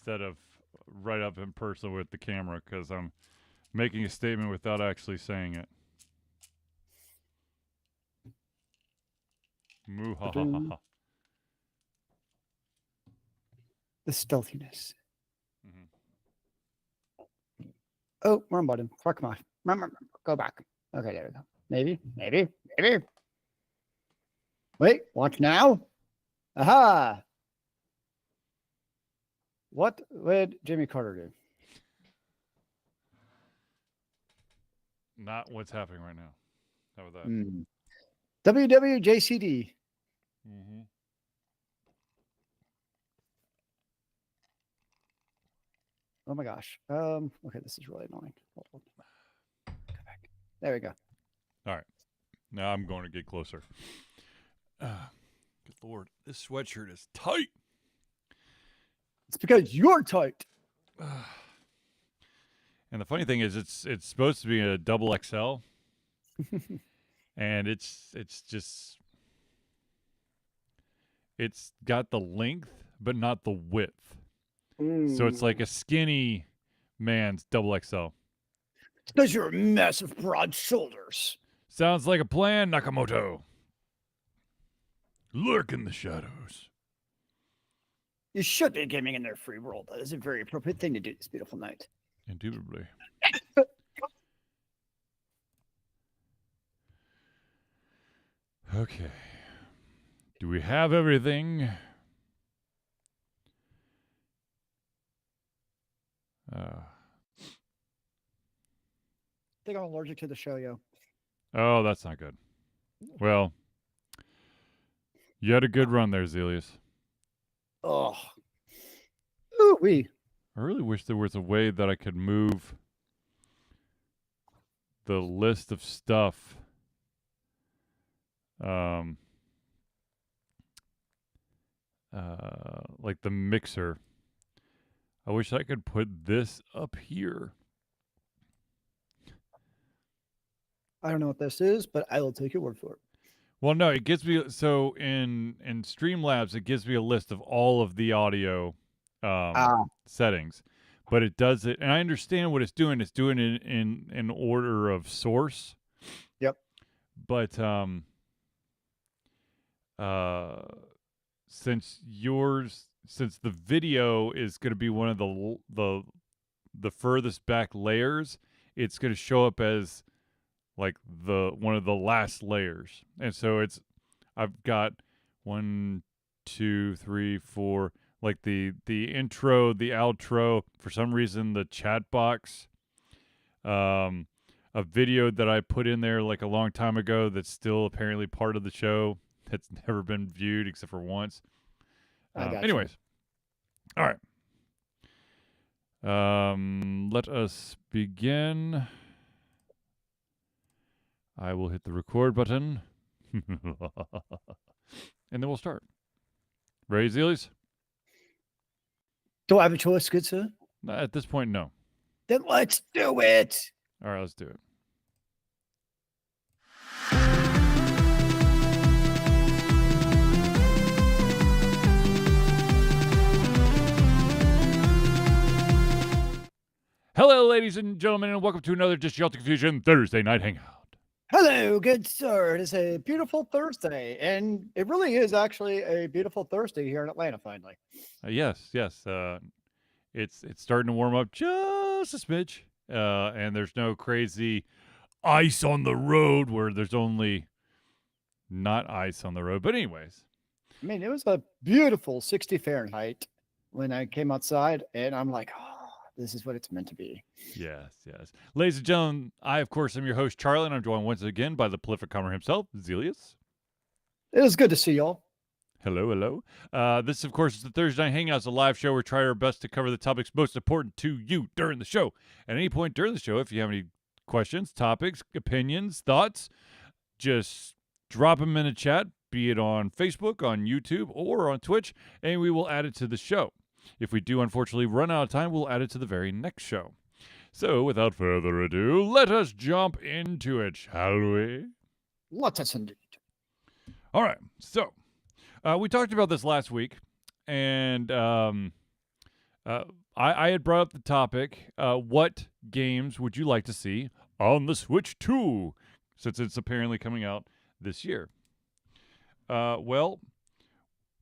instead of right up in person with the camera because I'm making a statement without actually saying it. Moo ha ha ha ha. The stealthiness. Mm-hmm. Oh, wrong button. Fuck off. Go back. Okay, there we go. Maybe. Wait, watch now. Aha! What would Jimmy Carter do? Not what's happening right now. How about that? WWJCD. Mm-hmm. Oh my gosh. Okay, this is really annoying. Hold on. Go back. There we go. All right. Now I'm going to get closer. Good Lord. This sweatshirt is tight. It's because you're tight. And the funny thing is it's supposed to be a double XL. And it's got the length but not the width. So it's like a skinny man's double XL. It's because you're massive broad shoulders. Sounds like a plan, Nakamoto. Lurk in the shadows. You should be gaming in their free world. That is a very appropriate thing to do this beautiful night. Indubitably. Okay. Do we have everything? I think I'm allergic to the show, yo. Oh, that's not good. Well, you had a good run there, Zealeus. Oh. Ooh-wee. I really wish there was a way that I could move the list of stuff. Like the mixer. I wish I could put this up here. I don't know what this is, but I will take your word for it. Well, no, it gives me, so in Streamlabs, it gives me a list of all of the audio settings, but it does it, and I understand what it's doing. It's doing it in order of source. Yep. But since the video is going to be one of the furthest back layers, it's going to show up as like one of the last layers. And so I've got 1, 2, 3, 4, like the intro, the outro, for some reason the chat box, a video that I put in there like a long time ago that's still apparently part of the show that's never been viewed except for once. Anyways. All right. Let us begin. I will hit the record button. And then we'll start. Ready, Zealeus? Do I have a choice, good sir? At this point, no. Then let's do it. All right, let's do it. Hello, ladies and gentlemen, and welcome to another Dish Y'all Confusion Thursday Night Hangout. Hello, good sir. It is a beautiful Thursday, and it really is actually a beautiful Thursday here in Atlanta, finally. Yes. It's starting to warm up just a smidge, and there's no crazy ice on the road where there's only not ice on the road. But anyways. I mean, it was a beautiful 60 Fahrenheit when I came outside, and I'm like, oh, this is what it's meant to be. Yes. Ladies and gentlemen, I, of course, am your host, Charlie, and I'm joined once again by the prolific comer himself, Zealeus. It was good to see y'all. Hello. This, of course, is the Thursday Night Hangouts, a live show where we try our best to cover the topics most important to you during the show. At any point during the show, if you have any questions, topics, opinions, thoughts, just drop them in the chat, be it on Facebook, on YouTube, or on Twitch, and we will add it to the show. If we do, unfortunately, run out of time, we'll add it to the very next show. So, without further ado, let us jump into it, shall we? Let us indeed. All right. So, we talked about this last week, and Uh, I had brought up the topic. What games would you like to see on the Switch 2, since it's apparently coming out this year? Well,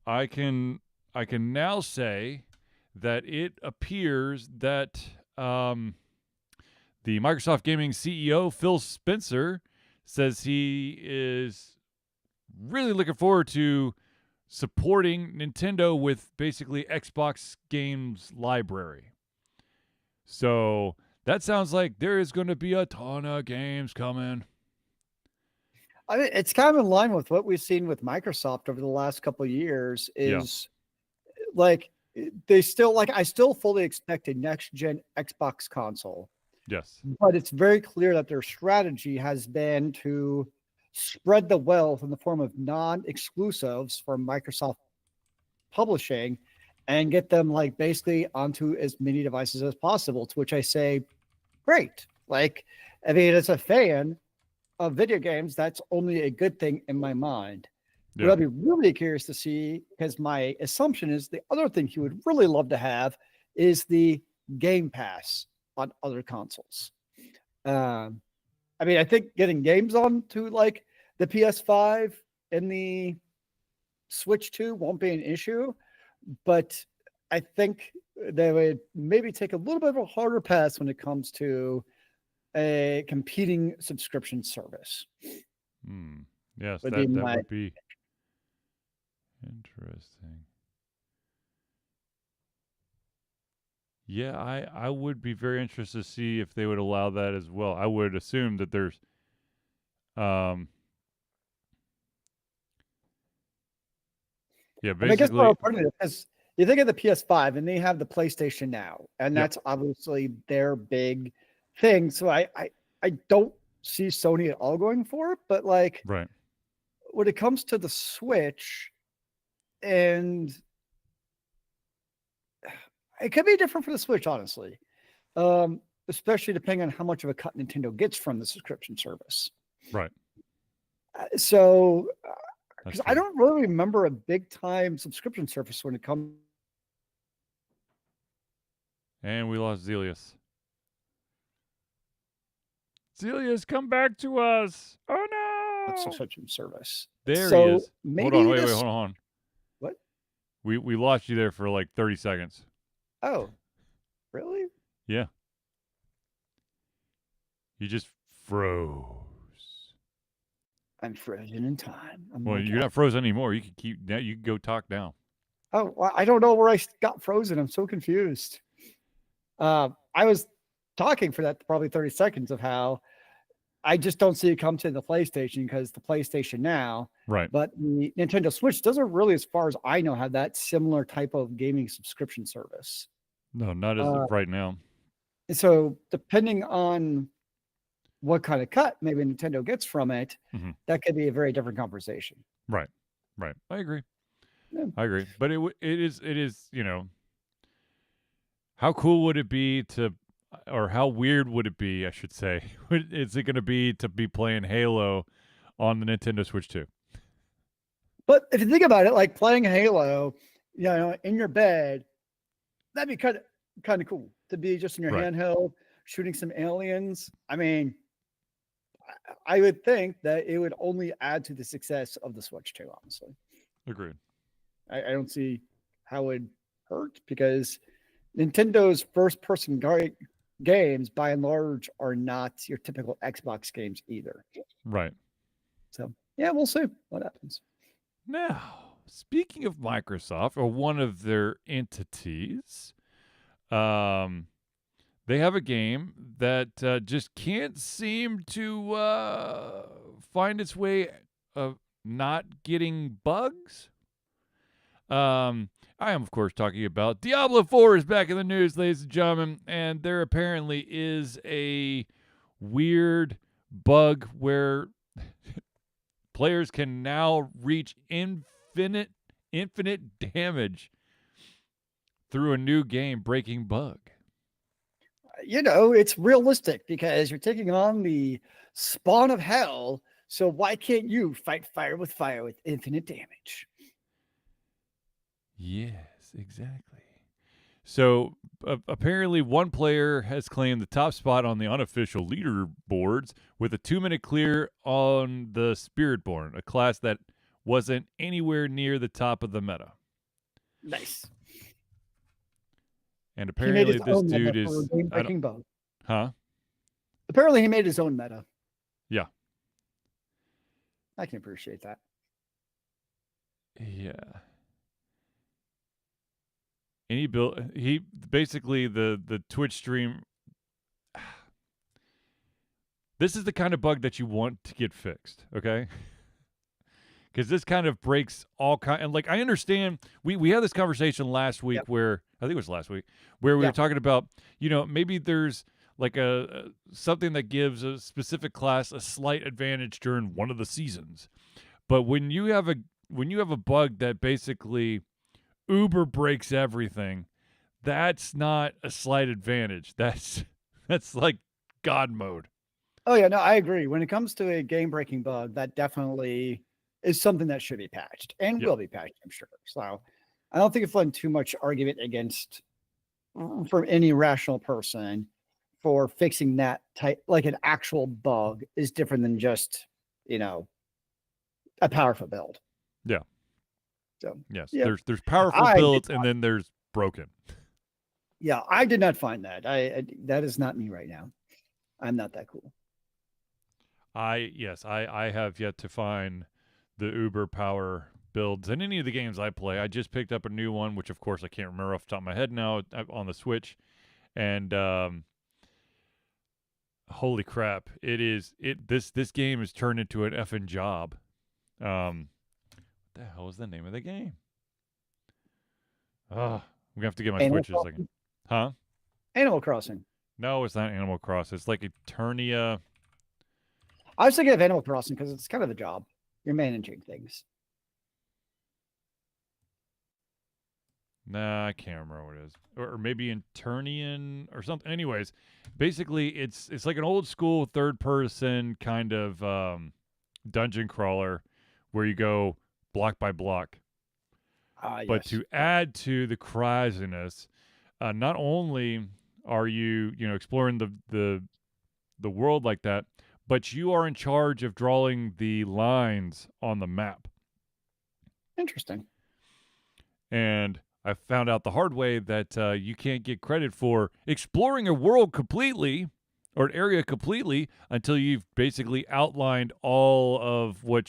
I can I can now say that it appears that the Microsoft Gaming CEO Phil Spencer says he is really looking forward to supporting Nintendo with basically Xbox games library. So that sounds like there is going to be a ton of games coming. I mean, it's kind of in line with what we've seen with Microsoft over the last couple of years. Yeah. Is like they still like I still fully expect a next gen Xbox console, Yes. but it's very clear that their strategy has been to spread the wealth in the form of non-exclusives from Microsoft publishing and get them like basically onto as many devices as possible. To which I say, great. Like, I mean, as a fan of video games, that's only a good thing in my mind. What Yeah. I'd be really curious to see, because my assumption is the other thing he would really love to have is the Game Pass on other consoles. Um, I mean, I think getting games on to like the PS5 and the Switch 2 won't be an issue, but I think they would maybe take a little bit of a harder pass when it comes to a competing subscription service. Yes, Would be that my would be interesting. Yeah, I would be very interested to see if they would allow that as well. I would assume that there's um yeah, I mean, I guess what basically I'm part of is you think of the PS5 and they have the PlayStation Now, and yep, that's obviously their big thing. So I don't see Sony at all going for it, but like right. when it comes to the Switch, and it could be different for the Switch, honestly. Especially depending on how much of a cut Nintendo gets from the subscription service. Right. So, That's because I true. don't really remember a big time subscription service when it comes And we lost Zealeus. Zealeus, come back to us. Oh to no. subscription service. There he So is. Hold on, maybe wait, this hold on. what? We lost you there for like 30 seconds. Oh, really? Yeah. You just froze. I'm frozen in time. I'm Well, like, you're not frozen anymore. You can keep now. You can go talk now. oh, well, I don't know where I got frozen. I'm so confused. I was talking for that probably 30 seconds of how I just don't see it come to the PlayStation because the PlayStation Now, Right. but the Nintendo Switch doesn't really, as far as I know, have that similar type of gaming subscription service. No, not as Uh, of right now. so depending on what kind of cut maybe Nintendo gets from it, Mhm. that could be a very different conversation. Right. Right. I agree. Yeah. I agree. But it is, how cool would it be to or how weird would it be, I should say? Is it going to be to be playing Halo on the Nintendo Switch 2? But if you think about it, like playing Halo, in your bed, that'd be kind of cool to be just in your Right. handheld shooting some aliens. I mean, I would think that it would only add to the success of the Switch 2, honestly. Agreed. I don't see how it would hurt because Nintendo's first person games, by and large, are not your typical Xbox games either. Right. So, yeah, we'll see what happens. Now, speaking of Microsoft or one of their entities, um, they have a game that just can't seem to find its way of not getting bugs. I am, of course, talking about Diablo 4 is back in the news, ladies and gentlemen, and there apparently is a weird bug where players can now reach infinite damage through a new game breaking bug. It's realistic because you're taking on the spawn of hell. So why can't you fight fire with infinite damage? Yes, exactly. So apparently, one player has claimed the top spot on the unofficial leaderboards with a 2-minute clear on the Spiritborn, a class that wasn't anywhere near the top of the meta. Nice. And He made apparently, his this own meta dude for is game breaking bug. huh? Apparently, he made his own meta. Yeah. I can appreciate that. Yeah. And he basically the Twitch stream. This is the kind of bug that you want to get fixed, okay? Because this kind of breaks all kind. And like I understand, we had this conversation last week Yep. where I think it was last week where we were talking about, maybe there's like a something that gives a specific class a slight advantage during one of the seasons. But when you have a bug that basically uber breaks everything, that's not a slight advantage. That's like God mode. Oh yeah, no, I agree. When it comes to a game breaking bug, that definitely is something that should be patched and will be patched, I'm sure. So I don't think it's like too much argument against from any rational person for fixing that type, like an actual bug is different than just, a powerful build. Yeah. So yes, yeah. there's powerful builds and then there's broken. Yeah, I did not find that. I that is not me right now. I'm not that cool. I have yet to find the uber power builds in any of the games I play. I just picked up a new one, which of course I can't remember off the top of my head now, on the Switch, and holy crap, this game has turned into an effing job. What the hell is the name of the game? I'm gonna have to get my Switch in a second. Huh? Animal Crossing. No, it's not Animal Crossing. It's like Eternia. I was thinking of Animal Crossing because it's kind of a job. You're managing things. Nah, I can't remember what it is. Or maybe Eternian or something. Anyways, basically it's like an old school third person kind of dungeon crawler where you go block by block. But to add to the craziness, not only are you exploring the world like that, but you are in charge of drawing the lines on the map. Interesting. And I found out the hard way that you can't get credit for exploring a world completely or an area completely until you've basically outlined all of what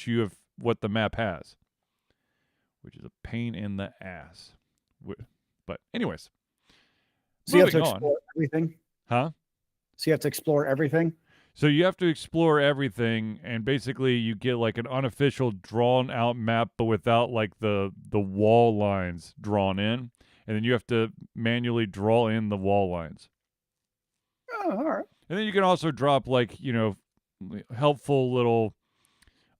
the map has, which is a pain in the ass. But anyways, so you have to moving explore everything. Huh? So you have to explore everything. So you have to explore everything, and basically you get like an unofficial drawn out map, but without like the wall lines drawn in, and then you have to manually draw in the wall lines. Oh, all right. And then you can also drop like helpful little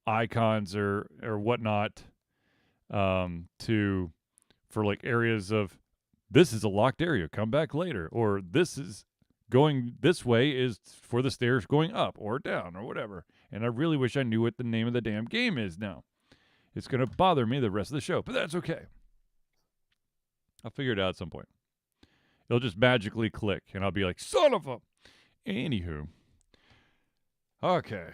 icons or whatnot for like areas of this is a locked area, come back later, or this is going this way is for the stairs going up or down or whatever. And I really wish I knew what the name of the damn game is now. It's going to bother me the rest of the show, but that's okay. I'll figure it out at some point. It'll just magically click, and I'll be like, son of a... Anywho. Okay.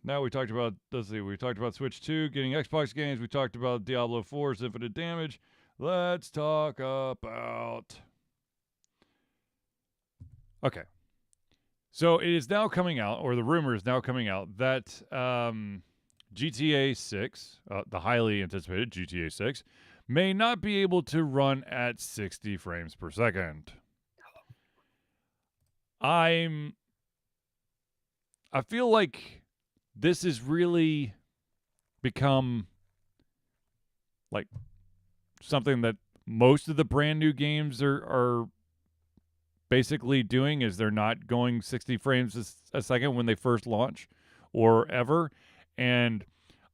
Now we talked about, we talked about Switch 2, getting Xbox games. We talked about Diablo 4's Infinite Damage. Let's talk about... Okay. So it is now coming out, or the rumor is now coming out, that GTA 6, the highly anticipated GTA 6, may not be able to run at 60 frames per second. I feel like this has really become like something that most of the brand new games are basically doing, is they're not going 60 frames a second when they first launch or ever. And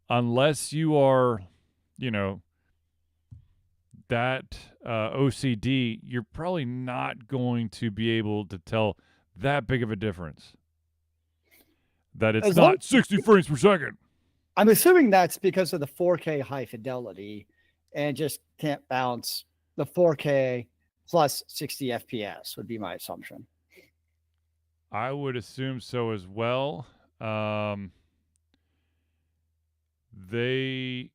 unless you are, that OCD, you're probably not going to be able to tell that big of a difference. That it's not 60 frames per second. I'm assuming that's because of the 4K high fidelity and just can't bounce the 4K plus 60 FPS would be my assumption. I would assume so as well. They,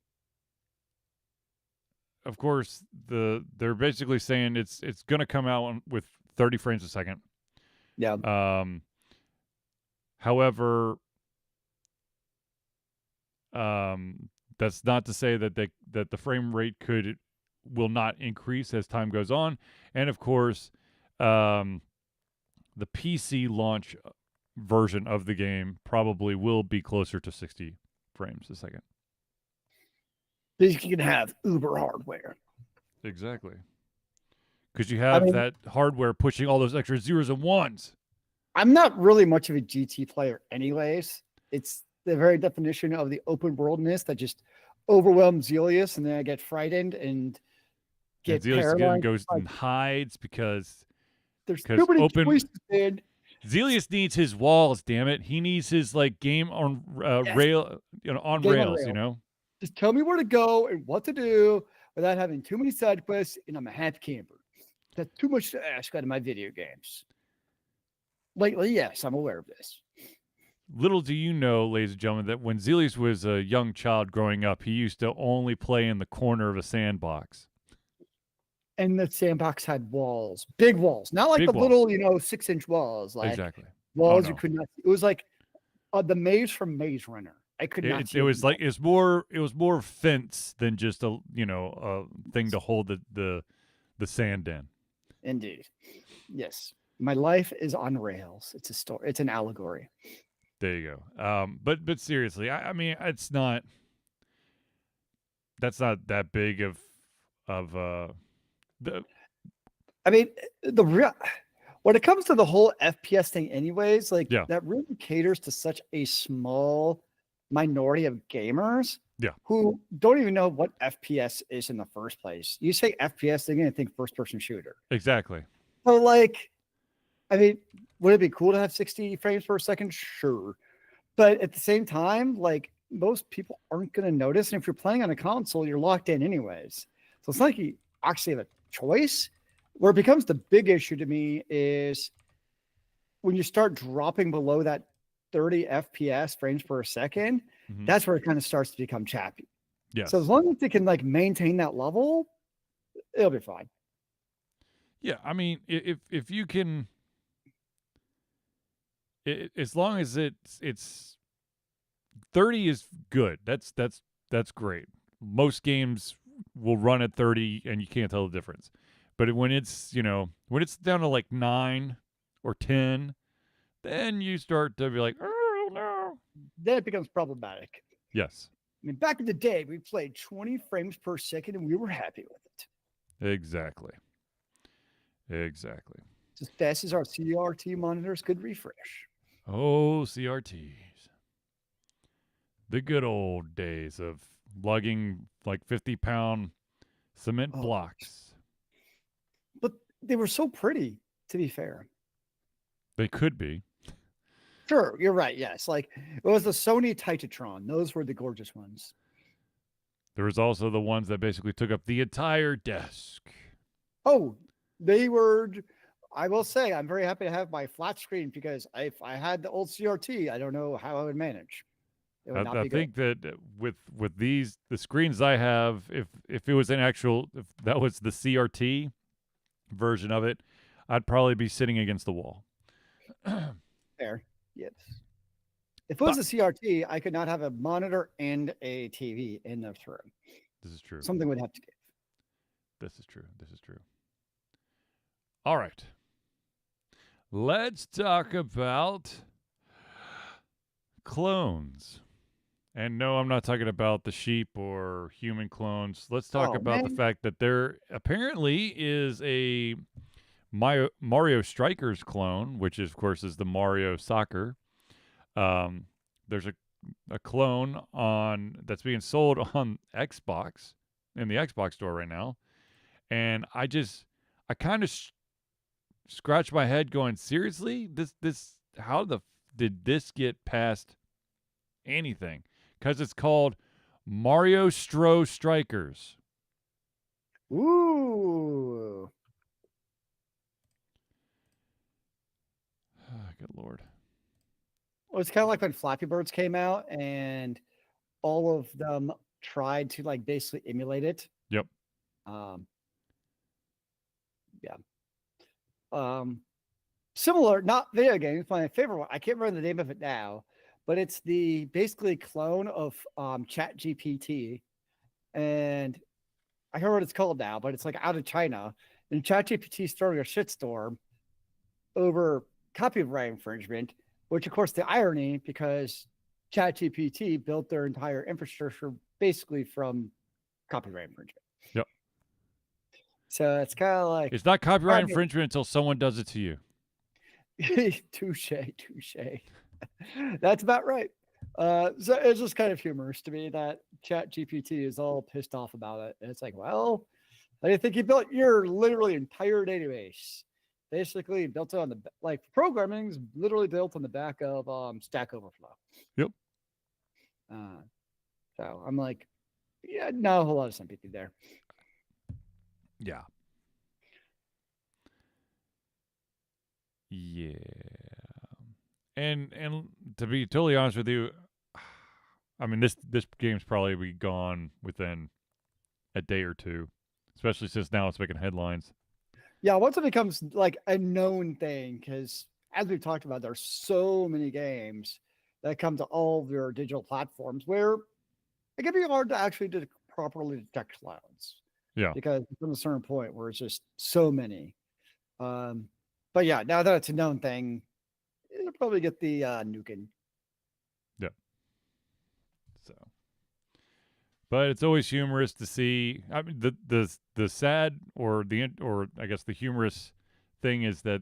of course, they're basically saying it's going to come out with 30 frames a second. Yeah. However, that's not to say that the frame rate will not increase as time goes on, and of course, the PC launch version of the game probably will be closer to 60 frames a second. You can have Uber hardware. Exactly. Because you have that hardware pushing all those extra zeros and ones. I'm not really much of a GT player anyways. It's the very definition of the open worldness that just overwhelms Zealeus, and then I get frightened and get Zealeus again paralyzed. goes and hides because there's too many choices, man. Zealeus needs his walls, damn it. He needs his game on rail, on Game rails, on rail. Just tell me where to go and what to do without having too many side quests, and I'm a happy camper. That's too much to ask out of my video games. Lately, yes, I'm aware of this. Little do you know, ladies and gentlemen, that when Zealeus was a young child growing up, he used to only play in the corner of a sandbox. And the sandbox had walls, big walls, not like big the walls. Little, 6-inch walls. Like exactly. Walls you could not. It was like the maze from Maze Runner. I could not. It was like it was more fence than just a thing to hold the sand in. Indeed, yes. My life is on rails. It's a story. It's an allegory. There you go. But seriously, I mean, it's not. That's not that big of the. I mean, when it comes to the whole FPS thing, anyways, that really caters to such a small minority of gamers. Yeah. Who don't even know what FPS is in the first place. You say FPS, they're gonna think first-person shooter. Exactly. So, I mean, would it be cool to have 60 frames per second? Sure. But at the same time, most people aren't going to notice. And if you're playing on a console, you're locked in anyways. So it's not like you actually have a choice. Where it becomes the big issue to me is when you start dropping below that 30 FPS frames per second, that's where it kind of starts to become choppy. Yeah. So as long as they can maintain that level, it'll be fine. Yeah. I mean, if you can, as long as it's 30 is good. That's great. Most games will run at 30 and you can't tell the difference. But when it's down to 9 or 10, then you start to be like, oh no. Then it becomes problematic. Yes. I mean, back in the day, we played 20 frames per second and we were happy with it. Exactly. As fast as our CRT monitors could refresh. Oh, CRTs. The good old days of lugging 50-pound cement blocks. But they were so pretty, to be fair. They could be. Sure, you're right, yes. It was the Sony Titatron. Those were the gorgeous ones. There was also the ones that basically took up the entire desk. Oh, they were... I will say, I'm very happy to have my flat screen because if I had the old CRT, I don't know how I would manage. I think that with the screens I have, if it was if that was the CRT version of it, I'd probably be sitting against the wall. Fair, yes. If it was a CRT, I could not have a monitor and a TV in the room. This is true. Something would have to give. This is true. All right. Let's talk about clones. And no, I'm not talking about the sheep or human clones. Let's talk about the fact that there apparently is a Mario Strikers clone, which of course is the Mario Soccer. There's a clone that's being sold on Xbox in the Xbox store right now. And I kind of scratch my head going, seriously? How did this get past anything? Because it's called Mario Strikers. Ooh. Good Lord. Well, it's kind of like when Flappy Birds came out and all of them tried to like basically emulate it. Yep. Um, yeah. Um, Similar, not video games. My favorite one. I can't remember the name of it now, but it's the basically clone of Chat GPT, and I can't remember what it's called now, but it's like out of China, and Chat GPT is throwing a shitstorm over copyright infringement. Which, of course, the irony because Chat GPT built their entire infrastructure basically from copyright infringement. Yep. So it's kind of like It's not copyright infringement until someone does it to you. touche. That's about right. So it's just kind of humorous to me that Chat GPT is all pissed off about it. And it's like, well, how do you think you built your literally entire database? Basically built it on the like programming is literally built on the back of Stack Overflow. Yep. So I'm like, yeah, not a whole lot of sympathy there. Yeah. Yeah. And to be totally honest with you, I mean this game's probably be gone within a day or two, especially since now it's making headlines. Yeah, once it becomes like a known thing, because as we've talked about, there's so many games that come to all of your digital platforms where it can be hard to actually properly detect clouds. Yeah. Because from a certain point where it's just so many. But yeah, now that it's a known thing, it'll probably get the nuking. Yeah. So, but it's always humorous to see. I mean, the sad or I guess the humorous thing is that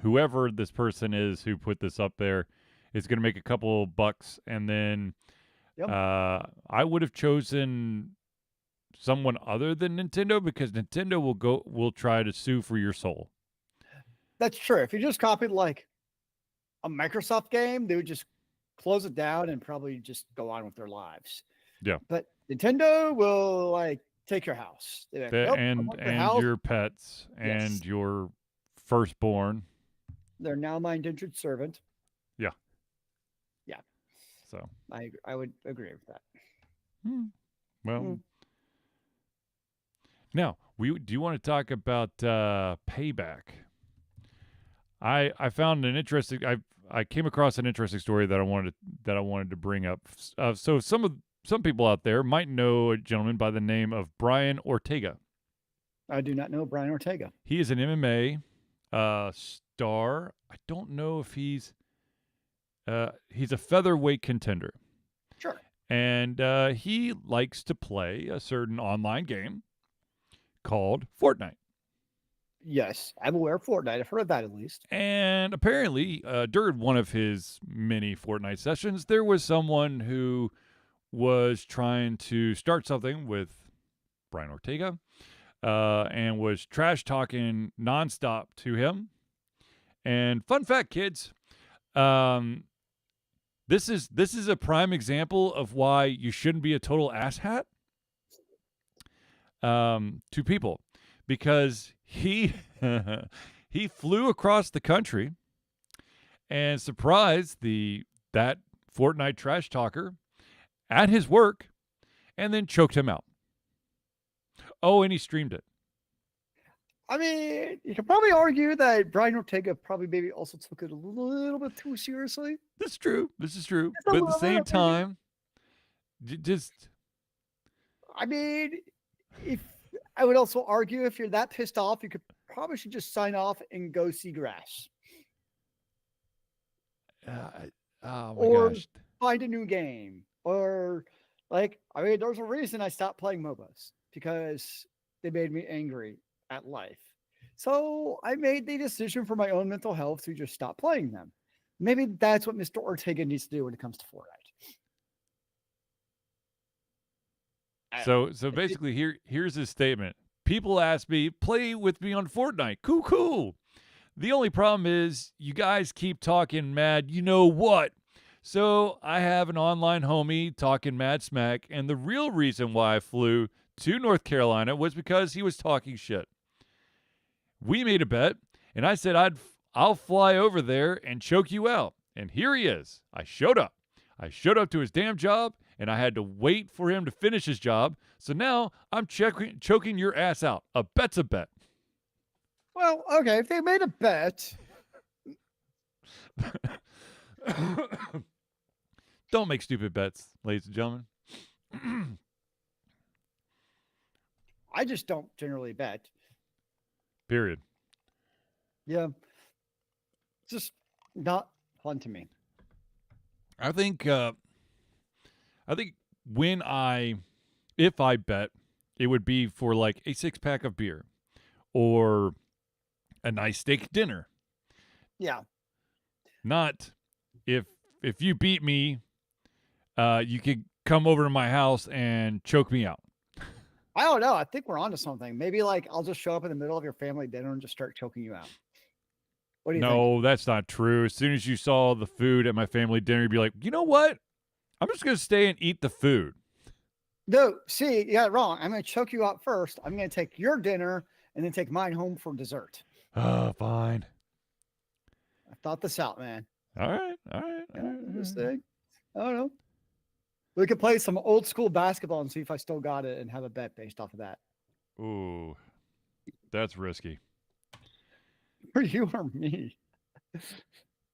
whoever this person is who put this up there is going to make a couple bucks, and then Yep. I would have chosen someone other than Nintendo because Nintendo will try to sue for your soul. That's true. If you just copied like a Microsoft game, they would just close it down and probably just go on with their lives. Yeah. But Nintendo will like take your house. Like, nope, and your pets and your firstborn. They're now my indentured servant. Yeah. Yeah. So I would agree with that. Well, now do you want to talk about Payback? I found an interesting. I came across an interesting story that I wanted to bring up. So some people out there might know a gentleman by the name of Brian Ortega. I do not know Brian Ortega. He is an MMA star. I don't know if he's a featherweight contender. Sure. And he likes to play a certain online game called Fortnite. Yes, I'm aware of Fortnite. I've heard of that at least. And apparently, during one of his many Fortnite sessions, there was someone who was trying to start something with Brian Ortega and was trash talking nonstop to him. And fun fact, kids, this is a prime example of why you shouldn't be a total asshat to people, because he he flew across the country and surprised that Fortnite trash talker at his work and then choked him out. Oh, and he streamed it. I mean, you could probably argue that Brian Ortega probably maybe also took it a little bit too seriously. This is true. But at the same time, just... I mean, if I would also argue if you're that pissed off, you probably should just sign off and go see grass. Or find a new game. Or there's a reason I stopped playing MOBAs because they made me angry at life. So I made the decision for my own mental health to just stop playing them. Maybe that's what Mr. Ortega needs to do when it comes to Fortnite. So basically here's his statement. People ask me, play with me on Fortnite. Cool. The only problem is you guys keep talking mad, you know what? So I have an online homie talking mad smack, and the real reason why I flew to North Carolina was because he was talking shit. We made a bet, and I said I'll fly over there and choke you out. And here he is. I showed up. I showed up to his damn job, and I had to wait for him to finish his job. So now I'm choking your ass out. A bet's a bet. Well, okay, if they made a bet, Don't make stupid bets, ladies and gentlemen. I just don't generally bet. Period. Yeah, it's just not fun to me. I think if I bet, it would be for like a 6-pack of beer or a nice steak dinner. Yeah. Not if you beat me, you could come over to my house and choke me out. I don't know. I think we're onto something. Maybe like I'll just show up in the middle of your family dinner and just start choking you out. What do you think? No, that's not true. As soon as you saw the food at my family dinner, you'd be like, you know what? I'm just going to stay and eat the food. No, see, you got it wrong. I'm going to choke you out first. I'm going to take your dinner and then take mine home for dessert. Oh, fine. I thought this out, man. All right. This thing. I don't know. We could play some old school basketball and see if I still got it and have a bet based off of that. Ooh, that's risky. For you or me?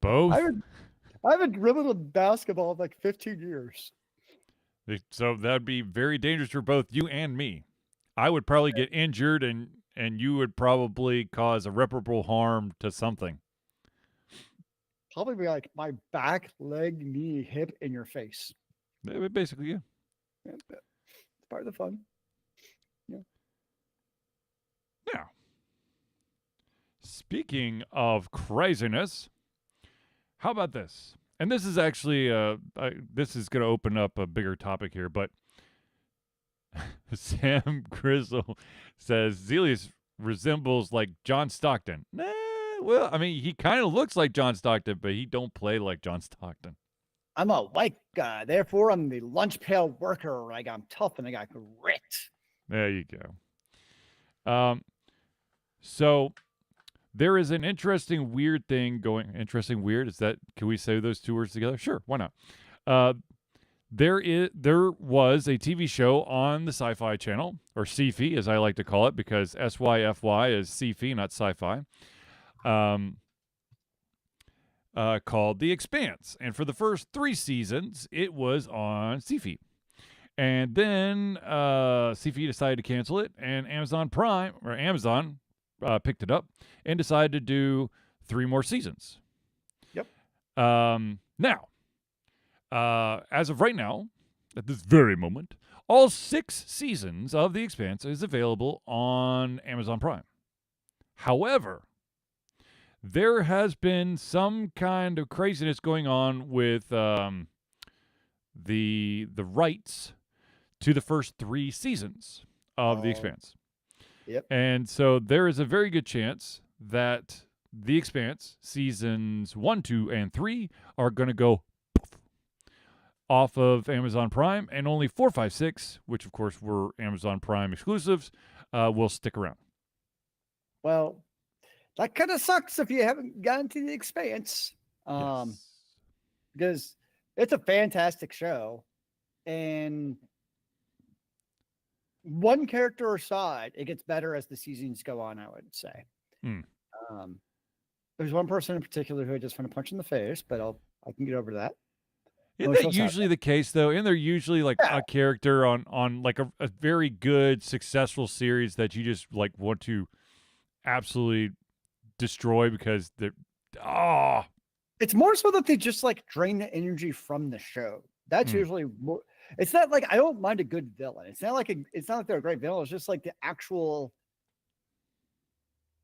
Both? I haven't dribbled basketball in like 15 years. So that'd be very dangerous for both you and me. I would probably get injured, and you would probably cause irreparable harm to something. Probably be like my back, leg, knee, hip in your face. Basically, yeah. It's part of the fun. Yeah. Now, speaking of craziness, how about this? And this is actually, this is going to open up a bigger topic here, but Sam Grizzle says Zealeus resembles like John Stockton. Well, I mean, he kind of looks like John Stockton, but he don't play like John Stockton. I'm a white guy, therefore I'm the lunch pail worker. Like I'm tough and I got grit. There you go. So there is an interesting weird thing going. Interesting weird, is that, can we say those two words together? Sure, why not? There was a TV show on the Sci-Fi Channel, or Sci-Fi as I like to call it, because SYFY is Sci-Fi, not sci-fi. Called The Expanse. And for the first 3 seasons, it was on Sci-Fi. And then Sci-Fi decided to cancel it, and Amazon picked it up and decided to do 3 more seasons. Yep. Now, as of right now, at this very moment, all 6 seasons of The Expanse is available on Amazon Prime. However, there has been some kind of craziness going on with the rights to the first 3 seasons of The Expanse. Yep. And so there is a very good chance that The Expanse seasons 1, 2, and 3 are going to go off of Amazon Prime, and only 4, 5, 6, which of course were Amazon Prime exclusives, will stick around. Well, that kind of sucks if you haven't gotten to The Expanse, Yes. because it's a fantastic show, and one character aside, it gets better as the seasons go on, I would say. There's one person in particular who I just want to punch in the face, but I can get over that. Isn't that usually the case, though? Isn't there usually like a character on like a very good, successful series that you just like want to absolutely destroy because they're It's more so that they just like drain the energy from the show. That's usually more. It's not like, I don't mind a good villain. It's not like they're a great villain. It's just like the actual,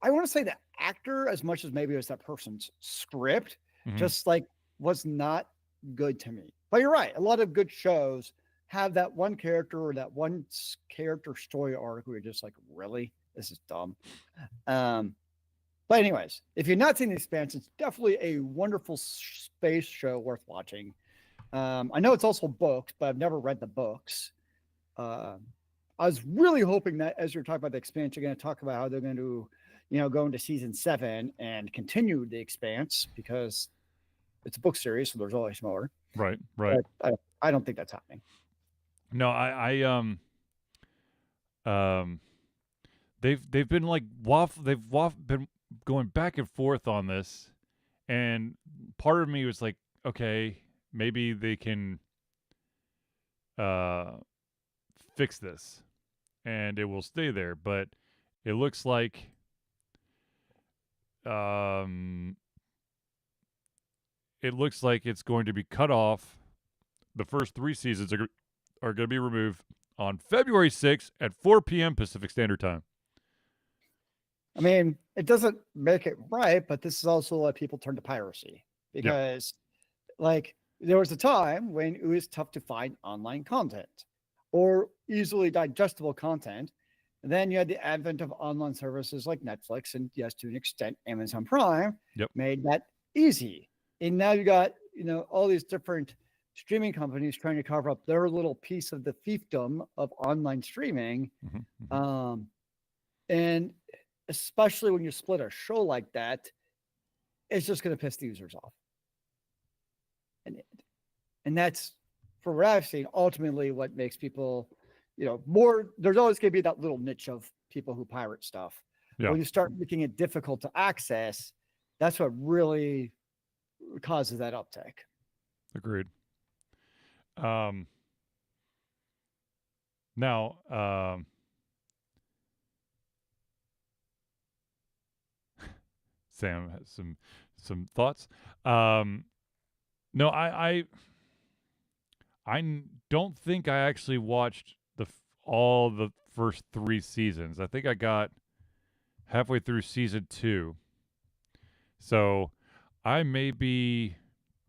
I want to say the actor, as much as maybe it was that person's script, just like was not good to me. But you're right. A lot of good shows have that one character or that one character story arc where you're just like, really? This is dumb. But anyways, if you've not seen The Expanse, it's definitely a wonderful space show worth watching. I know it's also books, but I've never read the books. I was really hoping that as you're talking about The Expanse, you're going to talk about how they're going to, go into season 7 and continue the Expanse because it's a book series, so there's always more. Right. But I don't think that's happening. No, they've been like been going back and forth on this, and part of me was like, okay, maybe they can fix this and it will stay there, but it looks like it's going to be cut off. The first 3 seasons are going to be removed on February 6th at 4 p.m. Pacific Standard Time. I mean, it doesn't make it right, but this is also why people turn to piracy because, like, there was a time when it was tough to find online content or easily digestible content. And then you had the advent of online services like Netflix and, yes, to an extent, Amazon Prime made that easy. And now you got, all these different streaming companies trying to carve up their little piece of the fiefdom of online streaming. And especially when you split a show like that, it's just going to piss the users off. And that's, for what I've seen, ultimately what makes people, more, there's always going to be that little niche of people who pirate stuff. Yeah. When you start making it difficult to access, that's what really causes that uptick. Agreed. Now, Sam has some thoughts. No, I don't think I actually watched all the first 3 seasons. I think I got halfway through season 2. So I may be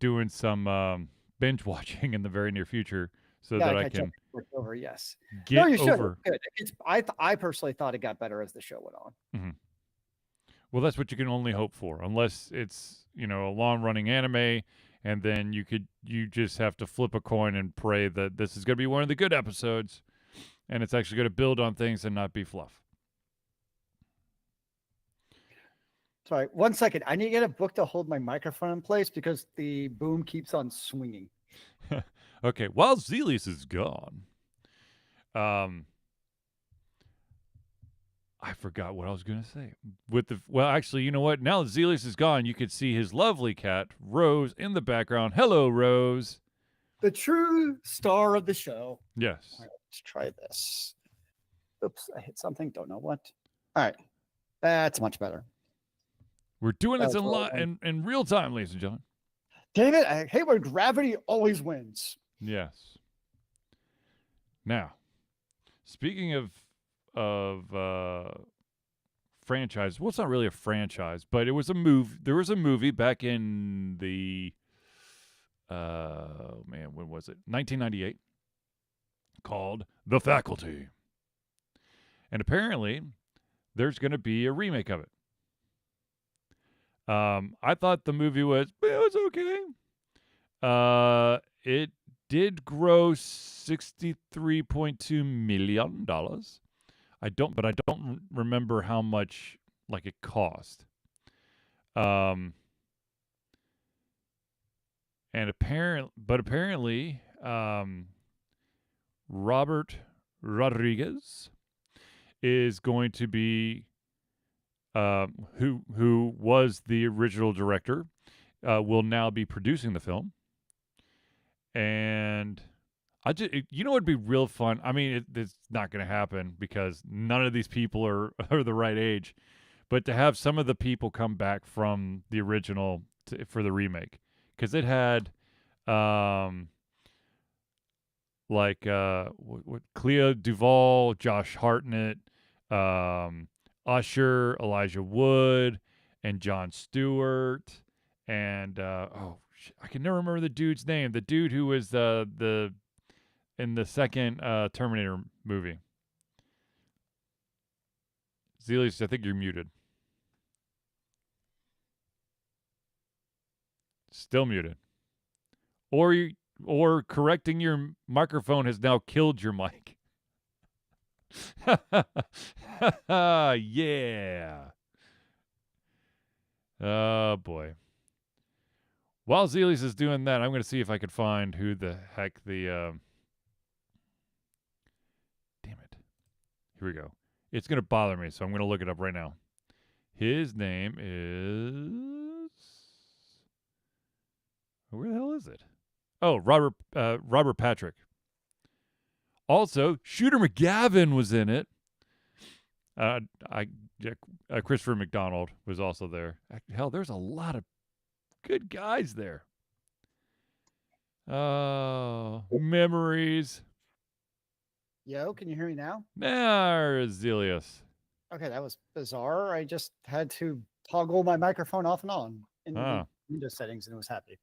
doing some binge watching in the very near future so that I can over. Yes. Get no, you over. Good. I personally thought it got better as the show went on. Mm-hmm. Well, that's what you can only hope for, unless it's, a long-running anime, and then you just have to flip a coin and pray that this is going to be one of the good episodes, and it's actually going to build on things and not be fluff. Sorry, 1 second. I need to get a book to hold my microphone in place because the boom keeps on swinging. Okay, while Zealeus is gone, I forgot what I was going to say. Actually, you know what? Now that Zealeus is gone, you could see his lovely cat, Rose, in the background. Hello, Rose. The true star of the show. Yes. All right, let's try this. Oops, I hit something. Don't know what. All right. That's much better. We're doing this in real time, ladies and gentlemen. David, I hate when gravity always wins. Yes. Now, speaking of franchise. Well, it's not really a franchise, but it was a move. There was a movie back in the when was it? 1998, called The Faculty. And apparently there's going to be a remake of it. I thought the movie was okay. It did gross $63.2 million. I don't remember how much it cost. And apparently, Robert Rodriguez is going to be, who was the original director, will now be producing the film. And it'd be real fun. I mean, it's not going to happen because none of these people are the right age. But to have some of the people come back from the original for the remake, because it had, Clea Duvall, Josh Hartnett, Usher, Elijah Wood, and Jon Stewart, and I can never remember the dude's name. The dude who was in the second Terminator movie. Zealeus, I think you're muted. Still muted. Or correcting your microphone has now killed your mic. Yeah. Oh boy. While Zealeus is doing that, I'm going to see if I could find who the heck the. Damn it. Here we go. It's going to bother me, so I'm going to look it up right now. His name is. Where the hell is it? Oh, Robert Patrick. Also, Shooter McGavin was in it. Uh, I Christopher McDonald was also there. Hell, there's a lot of good guys there. Oh, memories. Yo, can you hear me now? There's Zealeus. Okay, that was bizarre. I just had to toggle my microphone off and on in the Windows settings, and it was happy.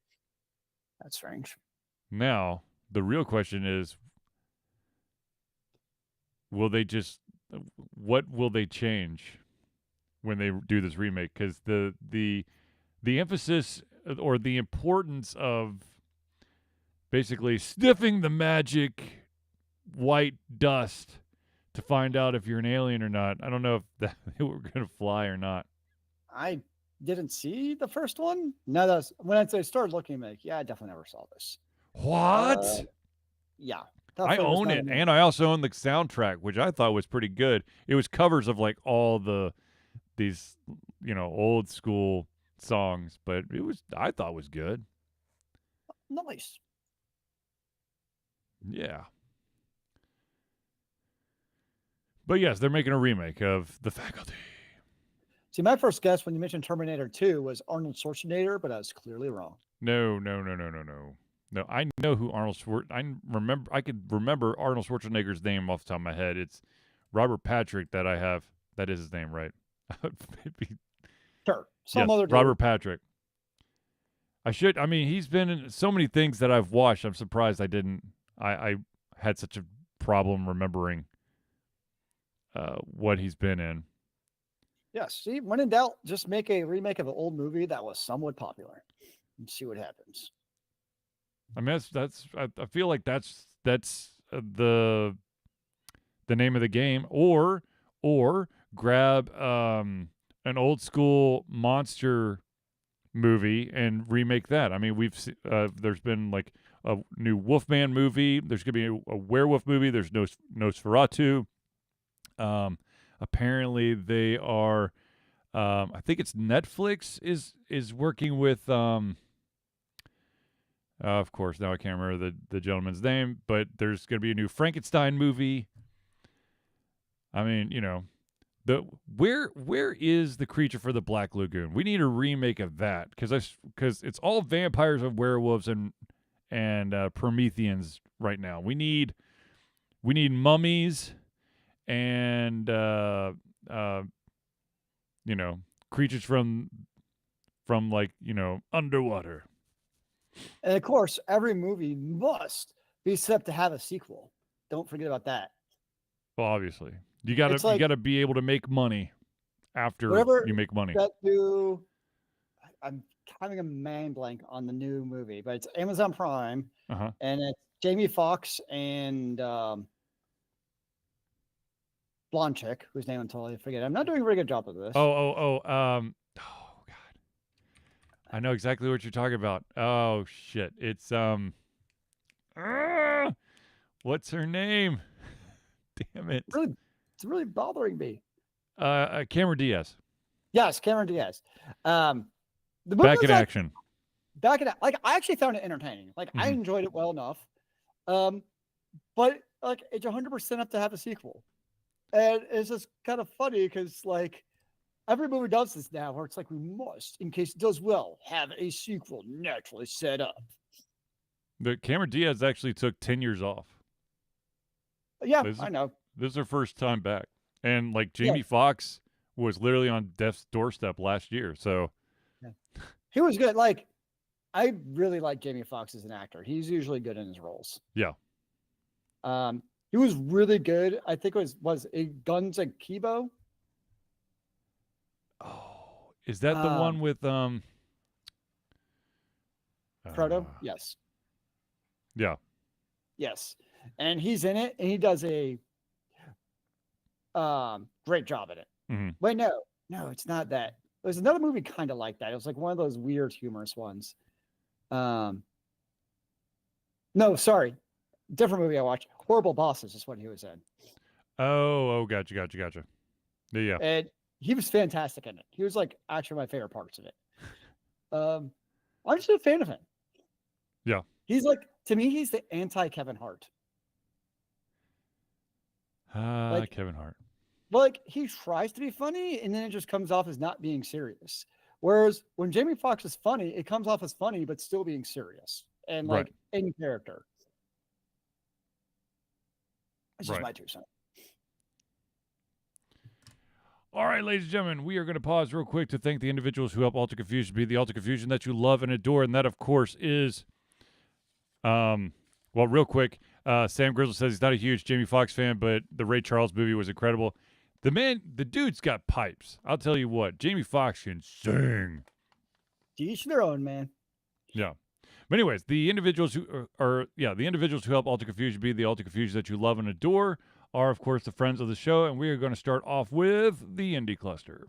That's strange. Now, the real question is, will they just, what will they change when they do this remake? Because the emphasis or the importance of basically sniffing the magic white dust to find out if you're an alien or not. I don't know if that we're gonna fly or not. I didn't see the first one. No, that's when I started looking. I'm like, yeah, I definitely never saw this. What? Yeah, I own it, and I also own the soundtrack, which I thought was pretty good. It was covers of like all these old school songs, but I thought was good. Nice. Yeah. But yes, they're making a remake of The Faculty. See, my first guess when you mentioned Terminator 2 was Arnold Schwarzenegger, but I was clearly wrong. No. No, I know who Arnold Schwarzenegger. I could remember Arnold Schwarzenegger's name off the top of my head. It's Robert Patrick that I have. That is his name, right? Sure. Yes, Robert Patrick. I mean, he's been in so many things that I've watched. I'm surprised I had such a problem remembering what he's been in. Yes. See, when in doubt, just make a remake of an old movie that was somewhat popular and see what happens. I mean, I feel like that's the name of the game, or grab an old school monster movie and remake that. I mean, there's been like a new Wolfman movie. There's gonna be a werewolf movie. There's Nosferatu. Apparently they are. I think it's Netflix is working with. Of course, now I can't remember the gentleman's name, but there's going to be a new Frankenstein movie. I mean, where is the Creature for the Black Lagoon? We need a remake of that because it's all vampires and werewolves and Prometheans right now. We need mummies and creatures from like underwater. And of course, every movie must be set up to have a sequel. Don't forget about that. Well, obviously, you gotta be able to make money after you make money. I'm having a mind blank on the new movie, but it's Amazon Prime, and it's Jamie Foxx and blonde chick whose name I'm totally forget. I'm not doing a very good job of this. Oh God, I know exactly what you're talking about. Oh shit, it's what's her name? Damn it! It's really bothering me. Cameron Diaz. Yes, Cameron Diaz. The back in action. Back in like I actually found it entertaining. Like I enjoyed it well enough. But like it's 100% up to have a sequel. And it's just kind of funny because like every movie does this now where it's like we must, in case it does well, have a sequel naturally set up. The Cameron Diaz actually took 10 years off. Yeah, I know. This is her first time back. And like Jamie Foxx was literally on death's doorstep last year. So he was good. Like I really like Jamie Foxx as an actor. He's usually good in his roles. Yeah. He was really good. I think it was a Guns Akimbo. Oh, is that the one with Frodo? Yes. Yeah. Yes. And he's in it and he does a great job in it. Mm-hmm. Wait, no, it's not that. There's another movie kind of like that. It was like one of those weird, humorous ones. Um, no, sorry, different movie I watched. Horrible Bosses is what he was in, Oh, gotcha. Yeah. and he was fantastic in it. He was like actually my favorite parts of it. Um, I'm just a fan of him. Yeah. He's like, to me, he's the anti Kevin Hart. Like, Kevin Hart. he tries to be funny, and then it just comes off as not being serious. Whereas when Jamie Foxx is funny, it comes off as funny but still being serious and Right. like in character. It's just Right. my 2 cents. All right, ladies and gentlemen, we are going to pause real quick to thank the individuals who help Alter Confusion be the Alter Confusion that you love and adore, and that, of course, is, well, real quick, Sam Grizzle says he's not a huge Jamie Foxx fan, but the Ray Charles movie was incredible. The dude's got pipes. I'll tell you what, Jamie Foxx can sing. To each their own, man. Yeah. But anyways, the individuals who the individuals who help Alter Confusion be the Alter Confusion that you love and adore are, of course, the friends of the show, and we are going to start off with the Indie Cluster.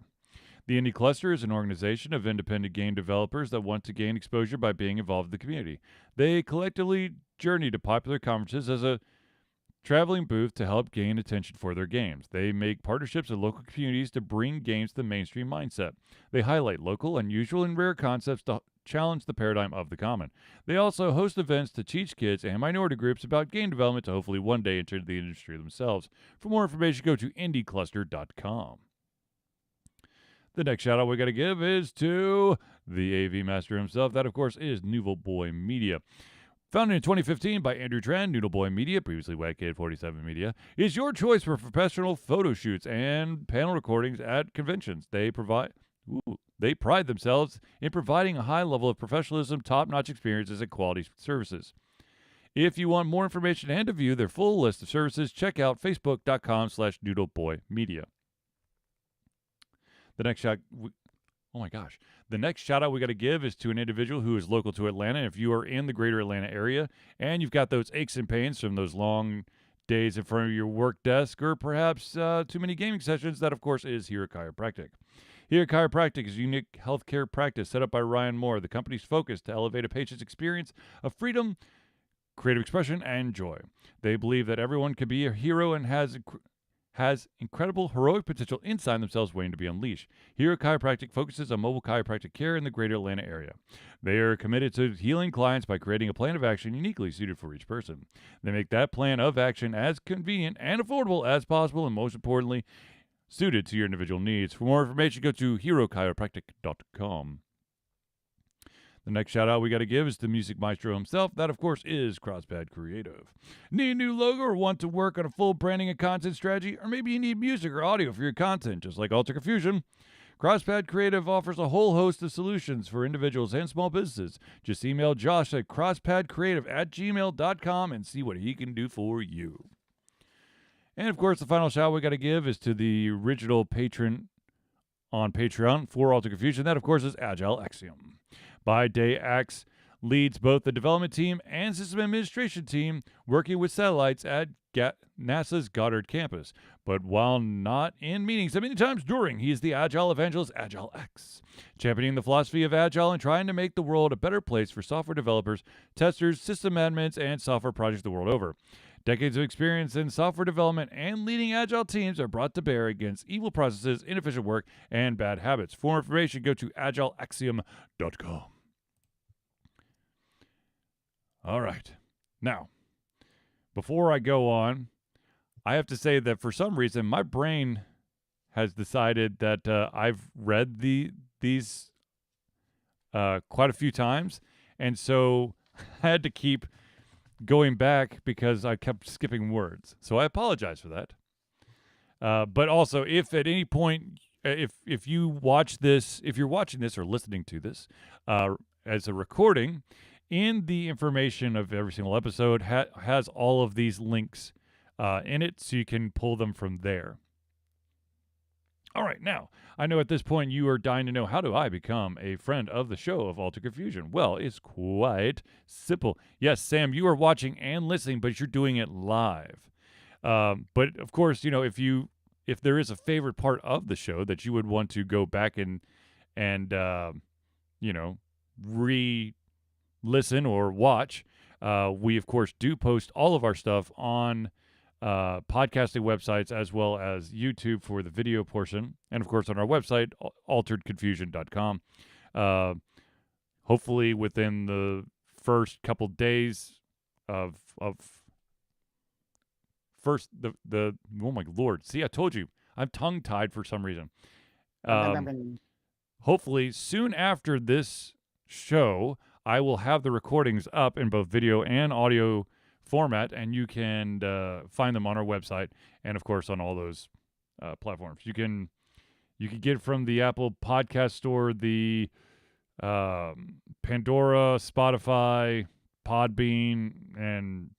The Indie Cluster is an organization of independent game developers that want to gain exposure by being involved in the community. They collectively journey to popular conferences as a traveling booth to help gain attention for their games. They make partnerships with local communities to bring games to the mainstream mindset. They highlight local, unusual, and rare concepts to challenge the paradigm of the common. They also host events to teach kids and minority groups about game development to hopefully one day enter the industry themselves. For more information, go to indiecluster.com. The next shout out we got to give is to the AV master himself. That, of course, is Noodle Boy Media. Founded in 2015 by Andrew Tran, Noodle Boy Media, previously Wackade 47 Media, is your choice for professional photo shoots and panel recordings at conventions. They pride themselves in providing a high level of professionalism, top-notch experiences, and quality services. If you want more information and to view their full list of services, check out facebook.com/noodleboymedia. The next shout out we got to give is to an individual who is local to Atlanta. If you are in the greater Atlanta area and you've got those aches and pains from those long days in front of your work desk or perhaps too many gaming sessions, that, of course, is Hero Chiropractic. Hero Chiropractic is a unique healthcare practice set up by Ryan Moore. The company's focus to elevate a patient's experience of freedom, creative expression, and joy. They believe that everyone can be a hero and has incredible heroic potential inside themselves waiting to be unleashed. Hero Chiropractic focuses on mobile chiropractic care in the greater Atlanta area. They are committed to healing clients by creating a plan of action uniquely suited for each person. They make that plan of action as convenient and affordable as possible, and most importantly, suited to your individual needs. For more information, go to herochiropractic.com. The next shout out we got to give is the music maestro himself. That, of course, is Crosspad Creative. Need a new logo or want to work on a full branding and content strategy? Or maybe you need music or audio for your content, just like Alter Confusion? Crosspad Creative offers a whole host of solutions for individuals and small businesses. Just email Josh at crosspadcreative@gmail.com and see what he can do for you. And, of course, the final shout we got to give is to the original patron on Patreon for Alter Confusion. That, of course, is Agile Axiom. By day, Axe leads both the development team and system administration team working with satellites at NASA's Goddard campus. But while not in meetings, many times during, he is the Agile evangelist, Agile X, championing the philosophy of Agile and trying to make the world a better place for software developers, testers, system admins, and software projects the world over. Decades of experience in software development and leading Agile teams are brought to bear against evil processes, inefficient work, and bad habits. For more information, go to agileaxiom.com. All right. Now, before I go on, I have to say that for some reason, my brain has decided that I've read these quite a few times, and so I had to keep going back because I kept skipping words. So I apologize for that. But also, if at any point, if you watch this, if you're watching this or listening to this as a recording, in the information of every single episode has all of these links in it, so you can pull them from there. All right, now, I know at this point you are dying to know, how do I become a friend of the show of Alter Confusion? Well, it's quite simple. Yes, Sam, you are watching and listening, but you're doing it live. But, of course, you know, if there is a favorite part of the show that you would want to go back and and re-listen or watch, we of course do post all of our stuff on podcasting websites as well as YouTube for the video portion, and of course on our website alteredconfusion.com. Hopefully within the first couple days of first the oh my lord, see, I told you I'm tongue tied for some reason. Hopefully soon after this show I will have the recordings up in both video and audio format, and you can find them on our website and of course on all those platforms. You can get from the Apple Podcast Store, the Pandora, Spotify, Podbean, and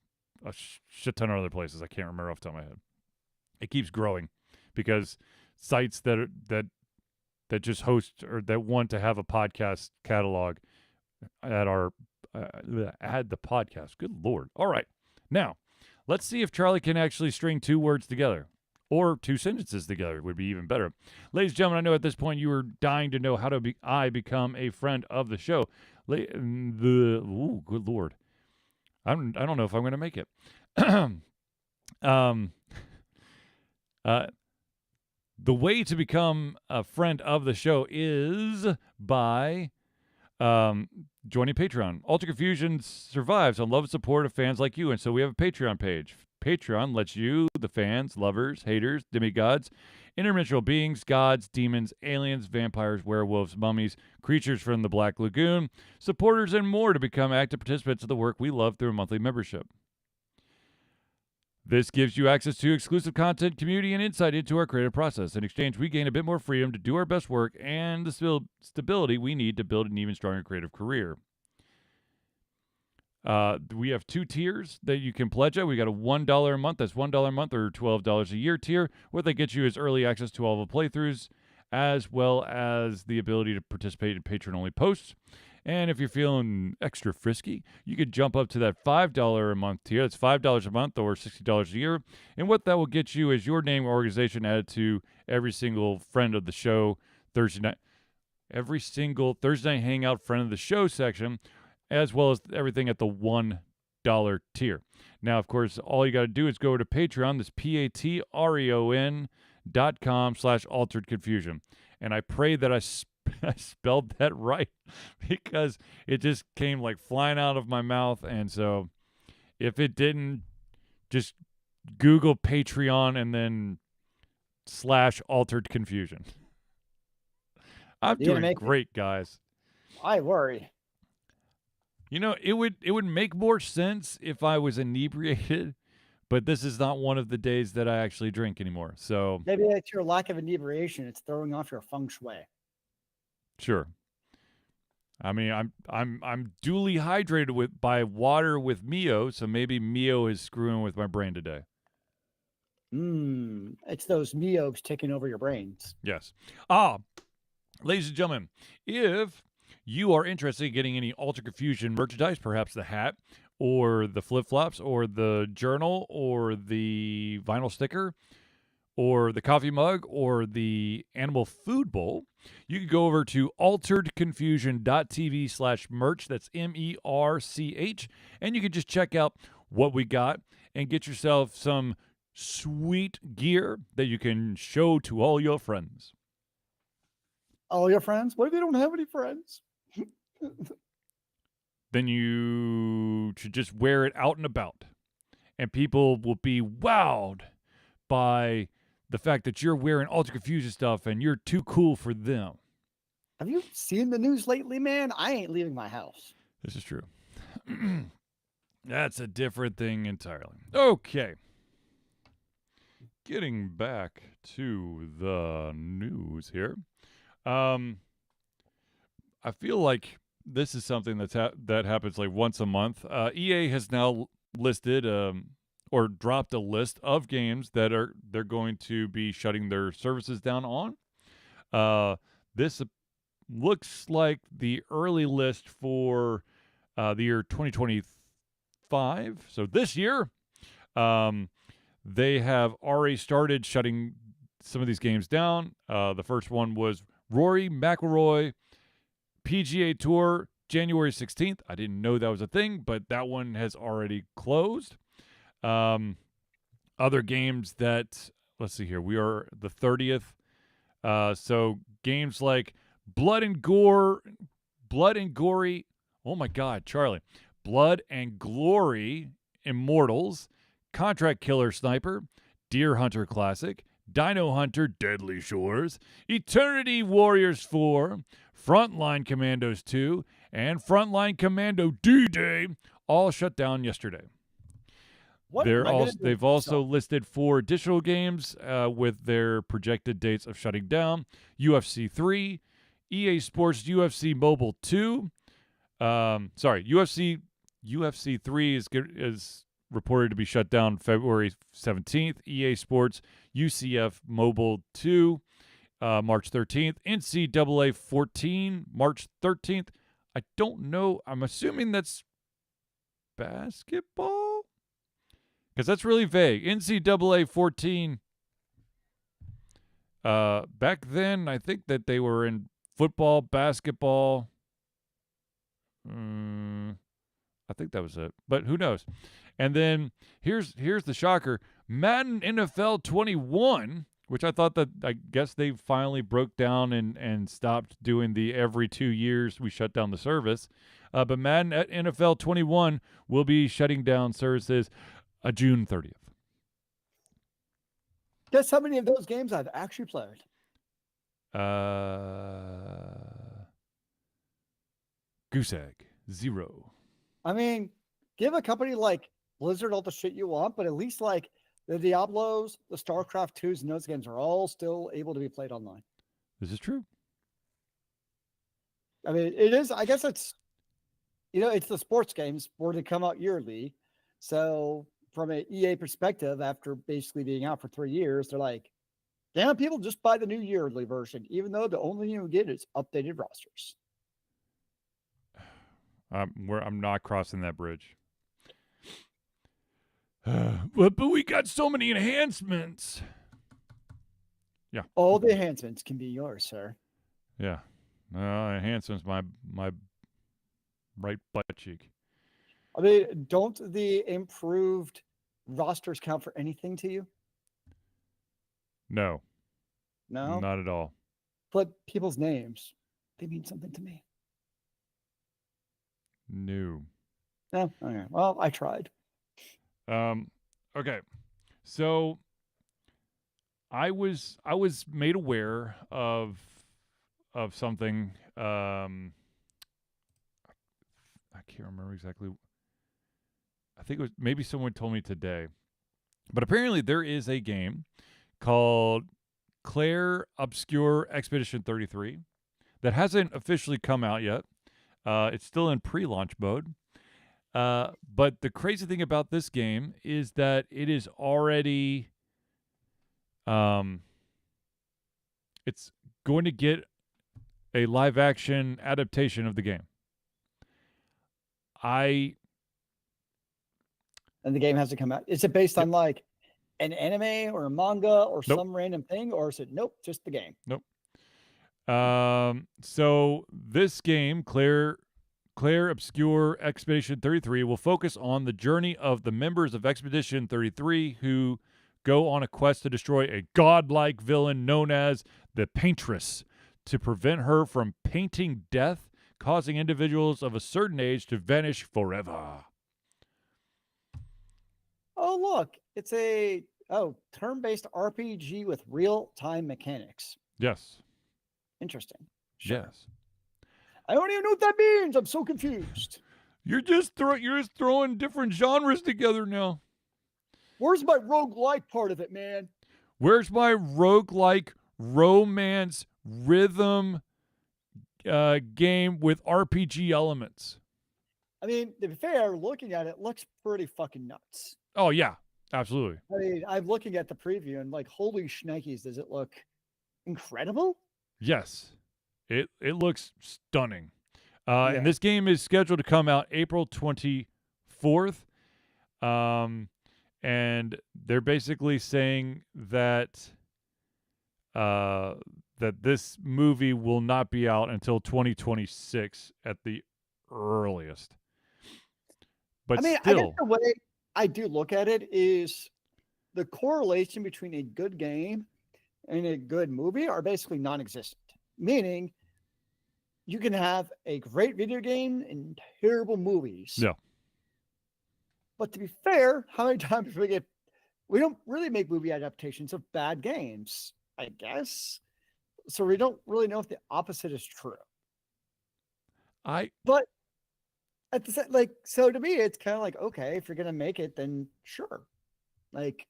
a shit ton of other places I can't remember off the top of my head. It keeps growing because sites that just host or that want to have a podcast catalog at our add the podcast. Good Lord. All right. Now, let's see if Charlie can actually string two words together, or two sentences together would be even better. Ladies and gentlemen, I know at this point you are dying to know how to become a friend of the show. Good Lord. I don't know if I'm going to make it. The way to become a friend of the show is by joining Patreon. Alter Confusion survives on love and support of fans like you, and so we have a Patreon page. Patreon lets you, the fans, lovers, haters, demigods, interdimensional beings, gods, demons, aliens, vampires, werewolves, mummies, creatures from the Black Lagoon, supporters, and more to become active participants of the work we love through a monthly membership. This gives you access to exclusive content, community, and insight into our creative process. In exchange, we gain a bit more freedom to do our best work and the stability we need to build an even stronger creative career. We have two tiers that you can pledge at. We got a $1 a month. That's $1 a month or $12 a year tier. What they get you is early access to all the playthroughs, as well as the ability to participate in patron-only posts. And if you're feeling extra frisky, you could jump up to that $5 a month tier. That's $5 a month or $60 a year. And what that will get you is your name or organization added to every single friend of the show Thursday night. Every single Thursday night hangout friend of the show section, as well as everything at the $1 tier. Now, of course, all you got to do is go to Patreon. That's patreon.com/alteredconfusion. And I pray that I spelled that right, because it just came like flying out of my mouth. And so if it didn't, just Google Patreon and then /alteredconfusion. I'm doing great, guys. I worry. You know, it would make more sense if I was inebriated, but this is not one of the days that I actually drink anymore. So maybe it's your lack of inebriation. It's throwing off your feng shui. Sure. I mean, I'm duly hydrated by water with Mio, so maybe Mio is screwing with my brain today. It's those Miobs taking over your brains. Yes. Ladies and gentlemen, if you are interested in getting any Alter Confusion merchandise, perhaps the hat or the flip-flops or the journal or the vinyl sticker or the coffee mug or the animal food bowl, you can go over to alteredconfusion.tv/merch. That's MERCH. And you can just check out what we got and get yourself some sweet gear that you can show to all your friends. All your friends? What if you don't have any friends? Then you should just wear it out and about. And people will be wowed by the fact that you're wearing Alter Confusion stuff and you're too cool for them. Have you seen the news lately, man? I ain't leaving my house. This is true. That's a different thing entirely. Okay. Getting back to the news here. I feel like this is something that happens like once a month. EA has now listed or dropped a list of games that they're going to be shutting their services down on. This looks like the early list for the year 2025. So this year, they have already started shutting some of these games down. The first one was Rory McIlroy PGA Tour, January 16th. I didn't know that was a thing, but that one has already closed. Other games that, let's see here, we are the 30th. So games like Blood and Gory, oh my God, Charlie. Blood and Glory Immortals, Contract Killer Sniper, Deer Hunter Classic, Dino Hunter Deadly Shores, Eternity Warriors 4, Frontline Commandos 2, and Frontline Commando D-Day all shut down yesterday. They've also listed 4 additional games with their projected dates of shutting down. UFC 3, EA Sports UFC Mobile 2. UFC 3 is reported to be shut down February 17th. EA Sports UCF Mobile 2, March 13th. NCAA 14, March 13th. I don't know. I'm assuming that's basketball? Because that's really vague. NCAA 14. Back then, I think that they were in football, basketball. I think that was it, but who knows? And then here's the shocker: Madden NFL 21, which I guess they finally broke down and stopped doing the every 2 years we shut down the service. But Madden NFL 21 will be shutting down services June 30th. Guess how many of those games I've actually played? Goose egg, 0. I mean, give a company like Blizzard all the shit you want, but at least like the Diablos, the StarCraft 2s, and those games are all still able to be played online. This is true. I mean, it is. I guess it's, it's the sports games where they come out yearly. So from an EA perspective, after basically being out for 3 years, they're like, damn, people just buy the new yearly version, even though the only thing you get is updated rosters. I'm not crossing that bridge. But we got so many enhancements. Yeah. All the enhancements can be yours, sir. Yeah. Enhancements, my right butt cheek. I mean, don't the improved rosters count for anything to you? No. No? Not at all. But people's names, they mean something to me. No. No? Okay. Well, I tried. Okay. So I was made aware of something. I can't remember exactly. I think it was maybe someone told me today. But apparently there is a game called Claire Obscure Expedition 33 that hasn't officially come out yet. It's still in pre-launch mode. But the crazy thing about this game is that it is already it's going to get a live action adaptation of the game. And the game hasn't come out. Is it based on like an anime or a manga or some random thing, or is it just the game? Nope. So this game, Claire Obscure Expedition 33, will focus on the journey of the members of Expedition 33 who go on a quest to destroy a godlike villain known as the Paintress to prevent her from painting death, causing individuals of a certain age to vanish forever. Oh, look, it's a turn-based RPG with real-time mechanics. Yes. Interesting. Sure. Yes. I don't even know what that means. I'm so confused. You're just throwing different genres together now. Where's my roguelike part of it, man? Where's my roguelike romance rhythm game with RPG elements? I mean, to be fair, looking at it looks pretty fucking nuts. Oh, yeah. Absolutely. I mean, I'm looking at the preview and like, holy shnikes, does it look incredible? Yes. It looks stunning. And this game is scheduled to come out April 24th. And they're basically saying that that this movie will not be out until 2026 at the earliest. But I mean, I guess still, the way I do look at it is the correlation between a good game and a good movie are basically non-existent. Meaning, you can have a great video game and terrible movies. yeah. But to be fair, how many times we don't really make movie adaptations of bad games, I guess. So we don't really know if the opposite is true. I But at the same, like, so to me, it's kind of like, okay, if you're gonna make it, then sure. Like,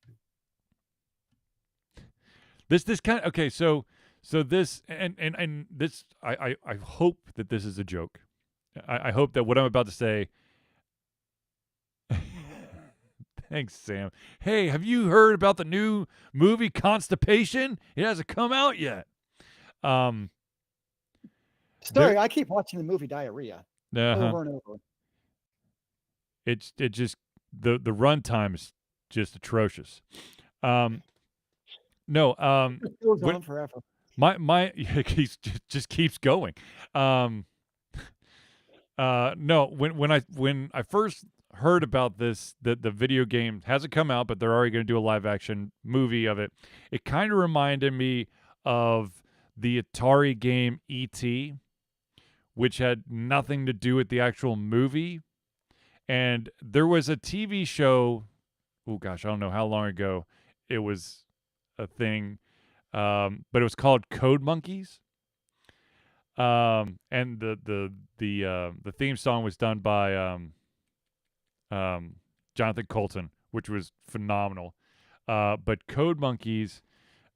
this kind of okay, so this and this I hope that this is a joke. I hope that what I'm about to say. Thanks, Sam. Hey, have you heard about the new movie Constipation? It hasn't come out yet. sorry, There, I keep watching the movie Diarrhea uh-huh. over and over. It just the runtime is just atrocious. No, It goes when on forever. my he just keeps going. No, when I first heard about this, that the video game hasn't come out, but they're already going to do a live action movie of it. It kind of reminded me of the Atari game E.T., which had nothing to do with the actual movie. And there was a TV show. Oh gosh, I don't know how long ago it was a thing, but it was called Code Monkeys. And the theme song was done by Jonathan Colton, which was phenomenal. But Code Monkeys,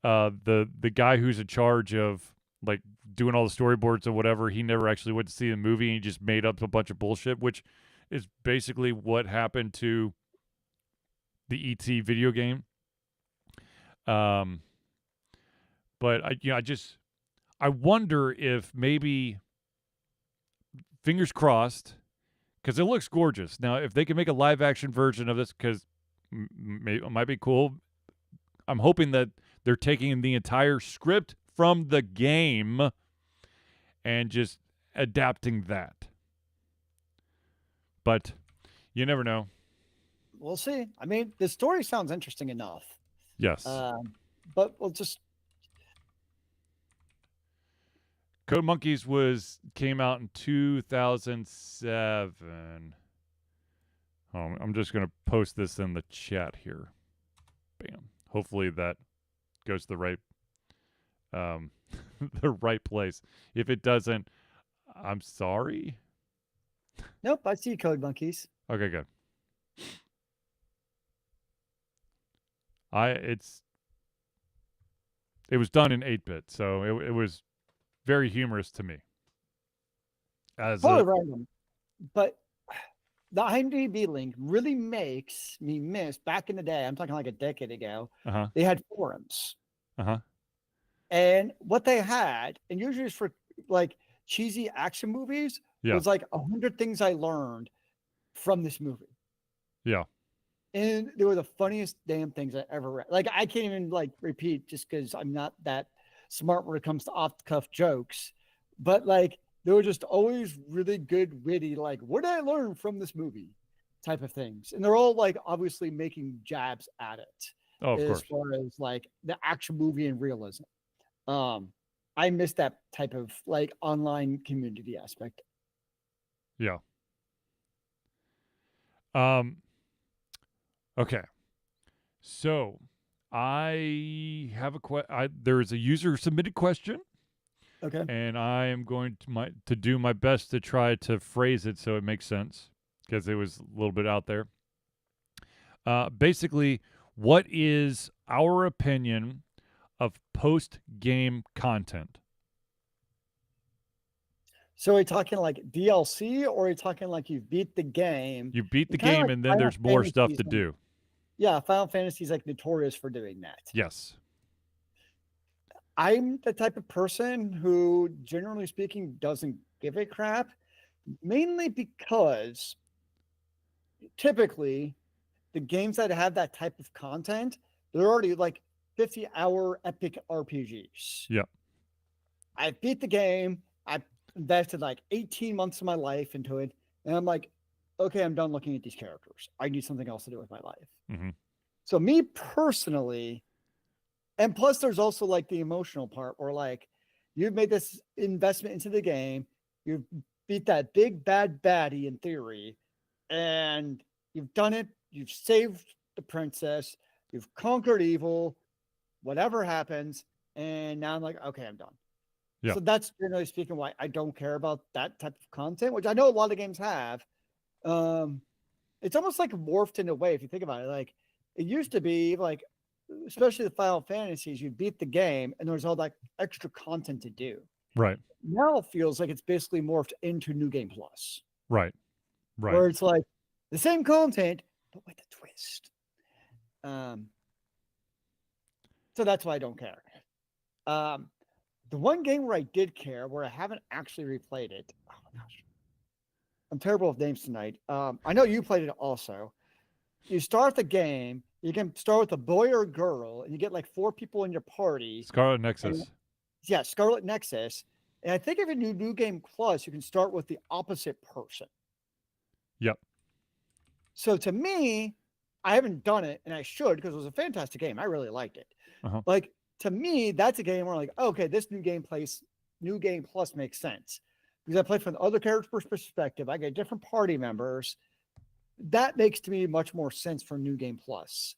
the guy who's in charge of like doing all the storyboards or whatever, he never actually went to see the movie, and he just made up a bunch of bullshit, which is basically what happened to the ET video game. But I wonder if maybe, fingers crossed, because it looks gorgeous. Now, if they can make a live action version of this, because it might be cool. I'm hoping that they're taking the entire script from the game and just adapting that. But you never know. We'll see. I mean, the story sounds interesting enough. Yes. But we'll just. Code Monkeys came out in 2007. Oh, I'm just gonna post this in the chat here. Bam. Hopefully that goes to the right the right place. If it doesn't, I'm sorry. Nope, I see Code Monkeys. Okay, good. It was done in 8-bit, so it was very humorous to me. As Totally random. But the IMDb link really makes me miss back in the day. I'm talking like a decade ago. uh-huh. They had forums. Uh-huh. And what they had, and usually it's for like cheesy action movies, Yeah. was like 100 things I learned from this movie. Yeah. And they were the funniest damn things I ever read. Like, I can't even like repeat just because I'm not that smart when it comes to off the cuff jokes. But like, they were just always really good, witty, like, what did I learn from this movie type of things. And they're all like obviously making jabs at it. Oh, of as course. far as like the action movie and realism. I miss that type of like online community aspect. Yeah. Okay. So I have there is a user submitted question. Okay. And I am going to do my best to try to phrase it so it makes sense, because it was a little bit out there. Basically, what is our opinion of post-game content? So are you talking like DLC, or are you talking like you beat the game? You beat the Kinda game, like and then Final there's more stuff Fantasy's to do. Yeah, Final Fantasy is like notorious for doing that. Yes. I'm the type of person who, generally speaking, doesn't give a crap, mainly because typically the games that have that type of content, they're already like 50-hour epic RPGs. Yep. I beat the game. I invested like 18 months of my life into it. And I'm like, okay, I'm done looking at these characters. I need something else to do with my life. Mm-hmm. So, me personally, and plus, there's also like the emotional part where like you've made this investment into the game, you've beat that big bad baddie in theory, and you've done it, you've saved the princess, you've conquered evil, whatever happens, and now I'm like, okay, I'm done. Yeah. So that's generally speaking why I don't care about that type of content, which I know a lot of games have. Um, it's almost like morphed in a way if you think about it. Like it used to be like, especially the Final Fantasies, you beat the game and there's all that extra content to do. Right. Now it feels like it's basically morphed into New Game Plus, Right. Right. where it's like the same content but with a twist. Um, so that's why I don't care. Um, the one game where I did care, where I haven't actually replayed it. Oh my gosh, I'm terrible with names tonight. I know you played it also. You start the game. You can start with a boy or a girl, and you get like 4 people in your party. Scarlet And Nexus. yeah, Scarlet Nexus. And I think if you do New Game Plus, you can start with the opposite person. Yep. So to me, I haven't done it, and I should because it was a fantastic game. I really liked it. Uh-huh. Like to me, that's a game where I'm like, okay, this New Game Plus makes sense because I play from the other character's perspective. I get different party members. That makes to me much more sense for New Game Plus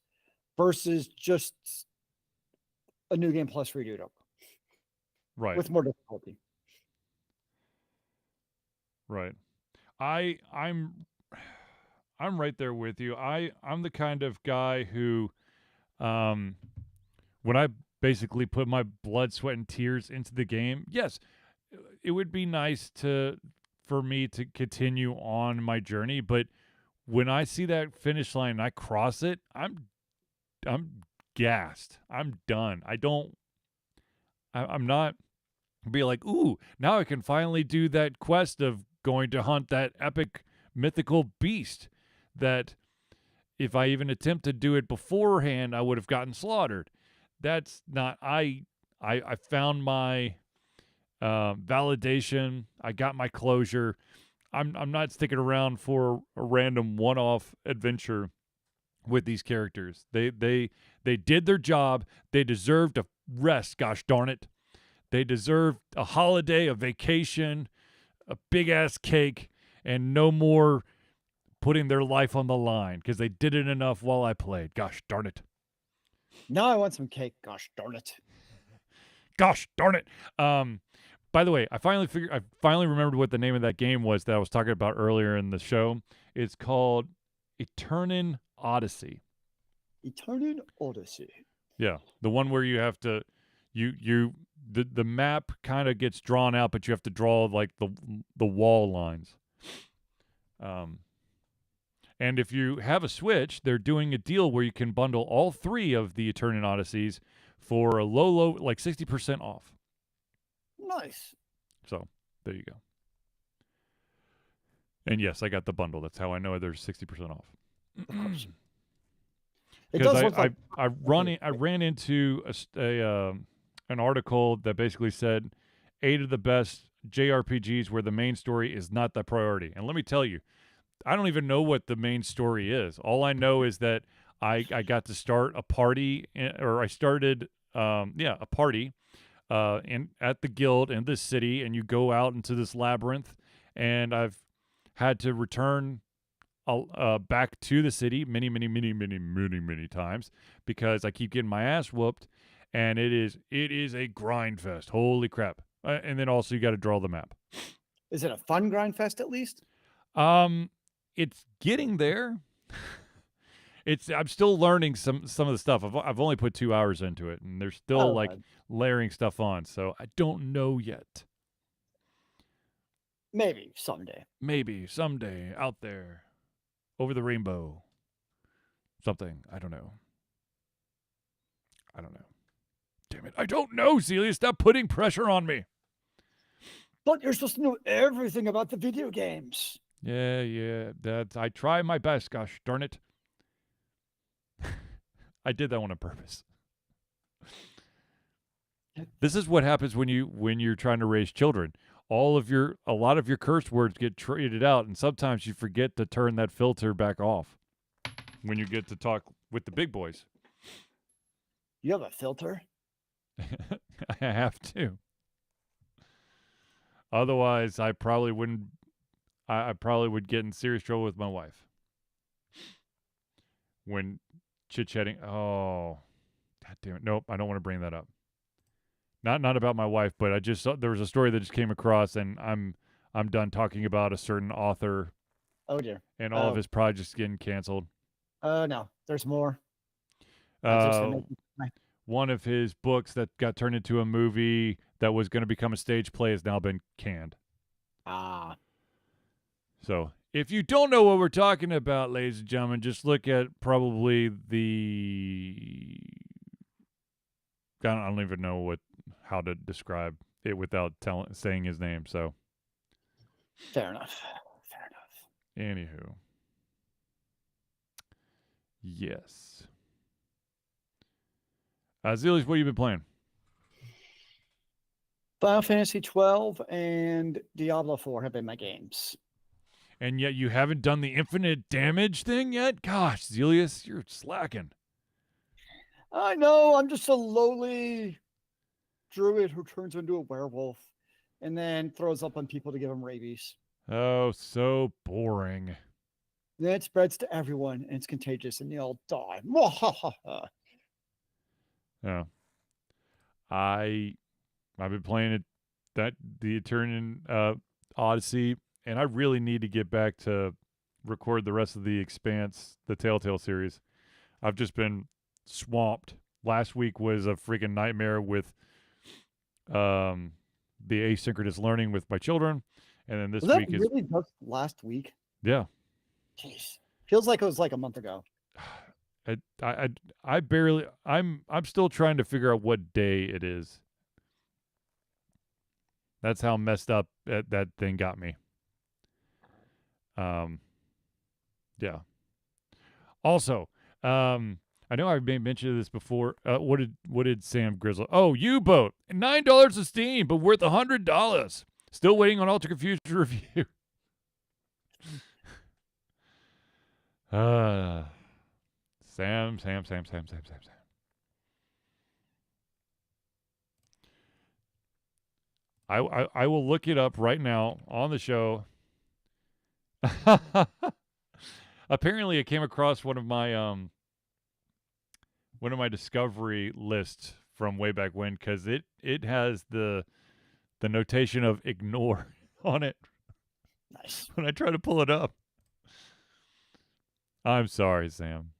versus just a New Game Plus redo Right. with more difficulty. Right. I'm right there with you. I'm the kind of guy who um when I basically put my blood, sweat and tears into the game, yes, it would be nice for me to continue on my journey, but when I see that finish line and I cross it, I'm gassed. I'm done. I'm not be like, ooh, now I can finally do that quest of going to hunt that epic mythical beast that if I even attempt to do it beforehand, I would have gotten slaughtered. That's not I found my validation. I got my closure. I'm not sticking around for a random one-off adventure with these characters. They did their job. They deserved a rest, gosh darn it. They deserve a holiday, a vacation, a big ass cake, and no more putting their life on the line because they did it enough while I played. Gosh darn it. Now I want some cake. Gosh darn it. Gosh darn it. By the way, I finally remembered what the name of that game was that I was talking about earlier in the show. It's called Eternin Odyssey. Eternin Odyssey. Yeah, the one where you have to the map kind of gets drawn out, but you have to draw like the wall lines. And if you have a Switch, they're doing a deal where you can bundle all 3 of the Eternin Odysseys for a low like 60% off. Nice. So there you go. And yes, I got the bundle. That's how I know there's 60% off. Of course. It Because does look like I ran into an article that basically said 8 of the best JRPGs where the main story is not the priority. And let me tell you, I don't even know what the main story is. All I know is that I got to start a party, or I started a party at the guild in this city, and you go out into this labyrinth, and I've had to return back to the city many times because I keep getting my ass whooped, and it is a grind fest. Holy crap! And then also you got to draw the map. Is it a fun grind fest at least? It's getting there. I'm still learning some of the stuff. I've only put 2 hours into it, and there's still like layering stuff on, so I don't know yet. Maybe someday. Maybe someday out there, over the rainbow. Something. I don't know. Damn it. I don't know, Zealeus. Stop putting pressure on me. But you're supposed to know everything about the video games. Yeah. I try my best, gosh darn it. I did that one on purpose. This is what happens when you're trying to raise children. A lot of your curse words get traded out, and sometimes you forget to turn that filter back off when you get to talk with the big boys. You have a filter? I have to. Otherwise, I probably wouldn't. I probably would get in serious trouble with my wife when chit chatting. Oh, God damn it! Nope, I don't want to bring that up. Not about my wife, but I just saw, there was a story that just came across, and I'm done talking about a certain author Oh dear. and all of his projects getting canceled. No, there's more. Uh, one of his books that got turned into a movie that was going to become a stage play has now been canned. Ah. So if you don't know what we're talking about, ladies and gentlemen, just look at probably the. I don't even know how to describe it without saying his name. So Fair enough. Fair enough. Anywho, yes. Zealeus, what have you been playing? Final Fantasy 12 and Diablo 4 have been my games. And yet you haven't done the infinite damage thing yet? Gosh, Zealeus, you're slacking. I know, I'm just a lowly druid who turns into a werewolf and then throws up on people to give them rabies. Oh, so boring. Then it spreads to everyone and it's contagious and they all die. Yeah. I've been playing it the Eternian Odyssey, and I really need to get back to record the rest of the Expanse, the Telltale series. I've just been swamped. Last week was a freaking nightmare with the asynchronous learning with my children, and then this week is really just last week. Yeah. Jeez, feels like it was like a month ago. I barely. I'm still trying to figure out what day it is. That's how messed up that thing got me. Yeah. Also, I know I've made mention of this before. What did Sam Grizzle? Oh, U-Boat, $9 of Steam, but worth $100. Still waiting on Ultra Confusion review. Sam. I will look it up right now on the show. Apparently, it came across one of my discovery lists from way back when, because it has the notation of ignore on it. Nice. When I try to pull it up. I'm sorry, Sam.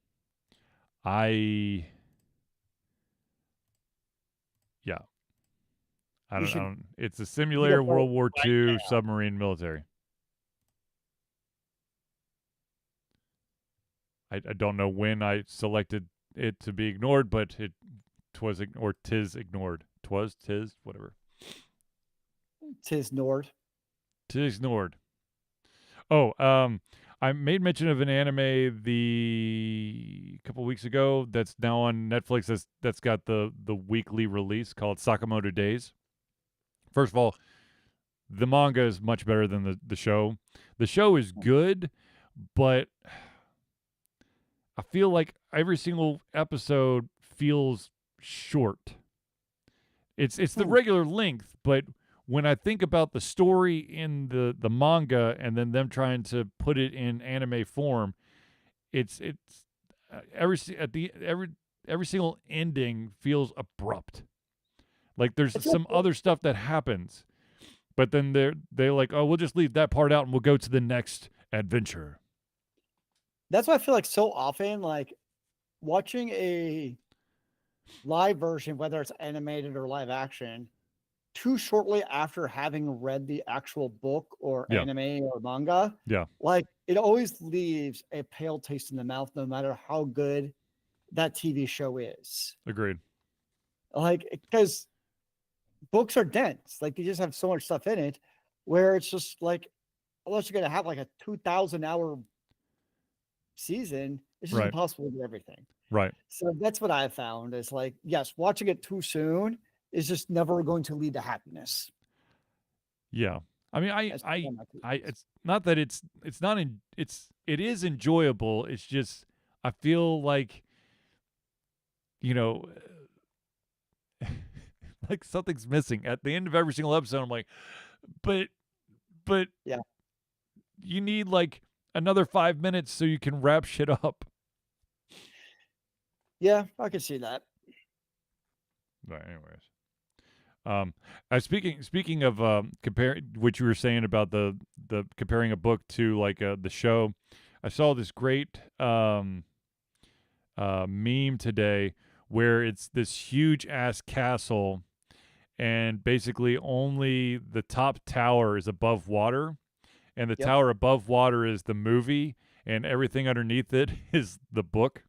Yeah. I don't. It's a simulator World War II submarine military. I don't know when I selected it to be ignored, but tis ignored. Tis, whatever. Tis Nord. Tis ignored. Oh, I made mention of an anime a couple weeks ago that's now on Netflix that's got the weekly release called Sakamoto Days. First of all, the manga is much better than the show. The show is good, but I feel like every single episode feels short. It's the regular length, but when I think about the story in the manga and then them trying to put it in anime form, it's every single ending feels abrupt. Like there's some other stuff that happens, but then they're like, oh, we'll just leave that part out and we'll go to the next adventure. That's why I feel like so often, like watching a live version, whether it's animated or live action, too shortly after having read the actual book or anime or manga, like it always leaves a pale taste in the mouth, no matter how good that TV show is. Agreed. Like, because books are dense, like they just have so much stuff in it, where it's just like, unless you're gonna have like a 2,000-hour season, it's just impossible to do everything. Right. So that's what I found is like, yes, watching it too soon is just never going to lead to happiness. Yeah. I mean, That's one of my theories. it's not that it is enjoyable. It's just, I feel like, you know, like something's missing at the end of every single episode. I'm like, but, but Yeah. you need like another 5 minutes so you can wrap shit up. Yeah, I can see that. But anyways, speaking of comparing what you were saying about the comparing a book to like the show, I saw this great meme today where it's this huge ass castle, and basically only the top tower is above water, and the Yep. tower above water is the movie, and everything underneath it is the book.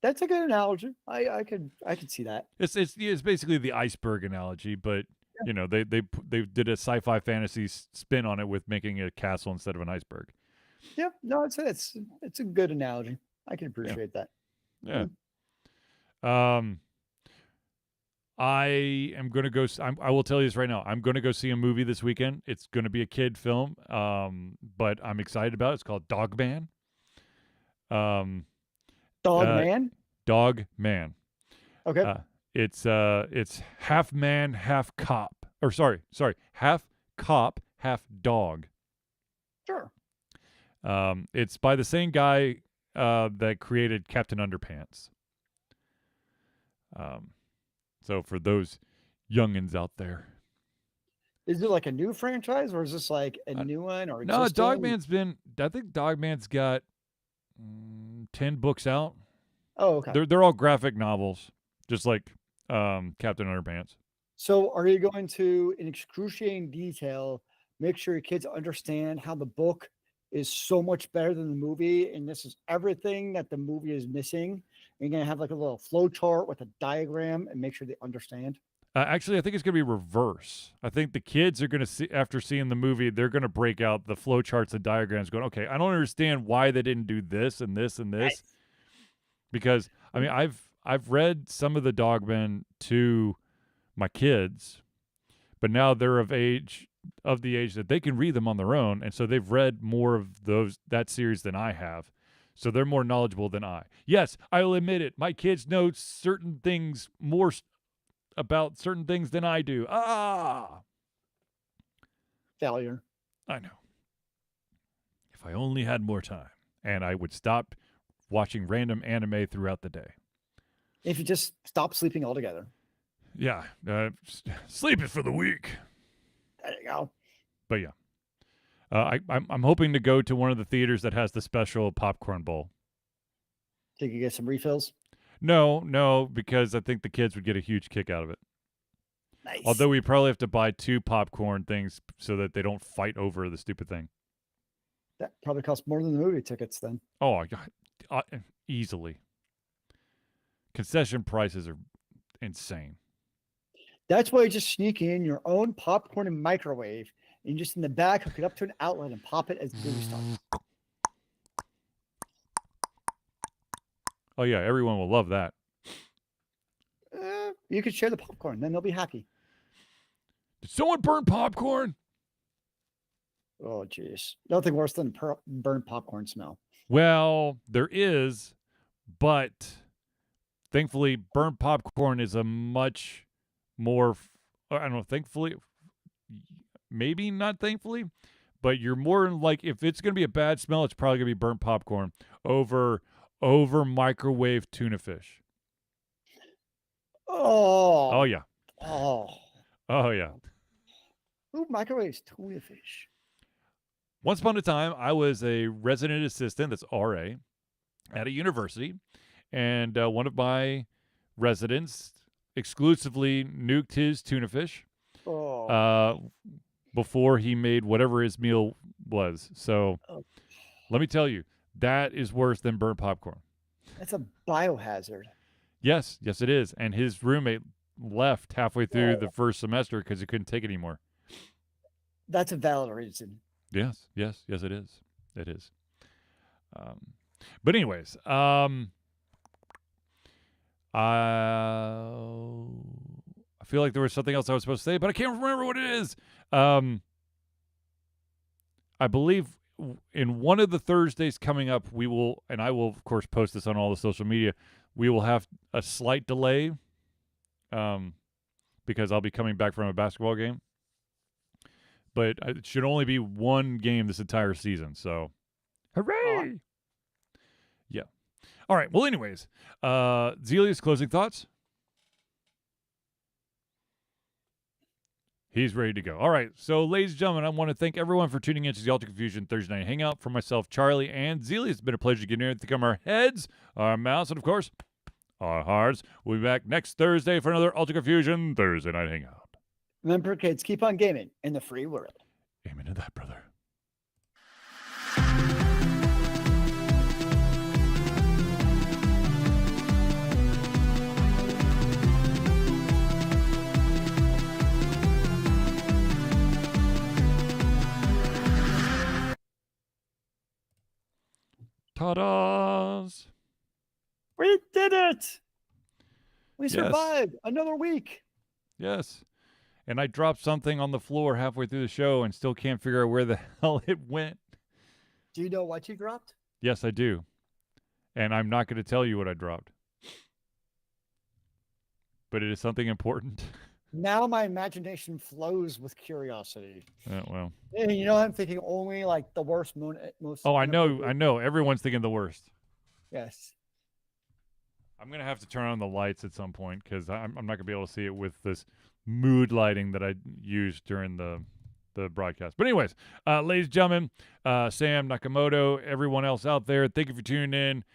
That's a good analogy. I could see that. It's basically the iceberg analogy, but Yeah. you know they did a sci-fi fantasy spin on it with making a castle instead of an iceberg. Yeah. No, it's a good analogy. I can Yeah, appreciate that. yeah. Yeah. Um, I am gonna go. I will tell you this right now. I'm gonna go see a movie this weekend. It's gonna be a kid film. But I'm excited about it. It's called Dog Man. Um, Dog uh, man. Dog Man. Okay. It's half man, half cop. Or sorry, half cop, half dog. Sure. It's by the same guy that created Captain Underpants. Um, so for those youngins out there, Is it like a new franchise or is this like a uh, new one or no, existing? Dogman's been. I think Dogman's got 10 books out. Oh, okay. They're all graphic novels, just like Captain Underpants. So are you going to, in excruciating detail, make sure your kids understand how the book is so much better than the movie, and this is everything that the movie is missing? And you're gonna have like a little flow chart with a diagram and make sure they understand. Actually, I think it's going to be reverse. I think the kids are going to see, after seeing the movie, they're going to break out the flow charts and diagrams, going, "Okay, I don't understand why they didn't do this and this and this." Nice. Because I mean, I've read some of the Dogmen to my kids, but now they're of the age that they can read them on their own, and so they've read more of that series than I have. So they're more knowledgeable than I. Yes, I'll admit it. My kids know certain things more about certain things than I do. Failure. I know. If I only had more time, and I would stop watching random anime throughout the day. If you just stop sleeping altogether. Yeah, sleep is for the weak. There you go. But yeah, I'm hoping to go to one of the theaters that has the special popcorn bowl. So you can get some refills. No, because I think the kids would get a huge kick out of it. Nice. Although we probably have to buy 2 popcorn things so that they don't fight over the stupid thing. That probably costs more than the movie tickets then. Oh, easily. Concession prices are insane. That's why you just sneak in your own popcorn and microwave and just in the back hook it up to an outlet and pop it as the movie starts. Oh yeah, everyone will love that. You could share the popcorn, then they'll be happy. Did someone burn popcorn? Oh, jeez. Nothing worse than burnt popcorn smell. Well, there is, but thankfully, burnt popcorn is a much more. I don't know. Thankfully, maybe not thankfully, but you're more like, if it's gonna be a bad smell, it's probably gonna be burnt popcorn over microwave tuna fish. Oh. Oh yeah. Oh. Oh yeah. Who microwaves tuna fish? Once upon a time, I was a resident assistant, that's RA, at a university, and one of my residents exclusively nuked his tuna fish Oh. before he made whatever his meal was. So Oh. let me tell you, that is worse than burnt popcorn. That's a biohazard. Yes, it is. And his roommate left halfway through Oh. the first semester because he couldn't take it anymore. That's a valid reason. Yes, it is. It is. But anyways, I feel like there was something else I was supposed to say, but I can't remember what it is. I believe in one of the Thursdays coming up, we will, and I will, of course, post this on all the social media, we will have a slight delay because I'll be coming back from a basketball game. But it should only be one game this entire season, so hooray! Yeah. All right, well, anyways, Zealeus, closing thoughts? He's ready to go. All right. So, ladies and gentlemen, I want to thank everyone for tuning in to the Ultra Confusion Thursday Night Hangout. For myself, Charlie, and Zealeus, it's been a pleasure getting here to become our heads, our mouths, and of course, our hearts. We'll be back next Thursday for another Ultra Confusion Thursday Night Hangout. Remember, kids, keep on gaming in the free world. Amen to that, brother. Ta-da's! We did it! We Yes. survived another week. Yes. And I dropped something on the floor halfway through the show and still can't figure out where the hell it went. Do you know what you dropped? Yes, I do. And I'm not going to tell you what I dropped. But it is something important. Now my imagination flows with curiosity. Well. And you know, I'm thinking only like the worst, most. Oh, I know. Everyone's thinking the worst. Yes. I'm going to have to turn on the lights at some point because I'm not going to be able to see it with this mood lighting that I used during the broadcast. But anyways, ladies and gentlemen, Sam, Nakamoto, everyone else out there, thank you for tuning in.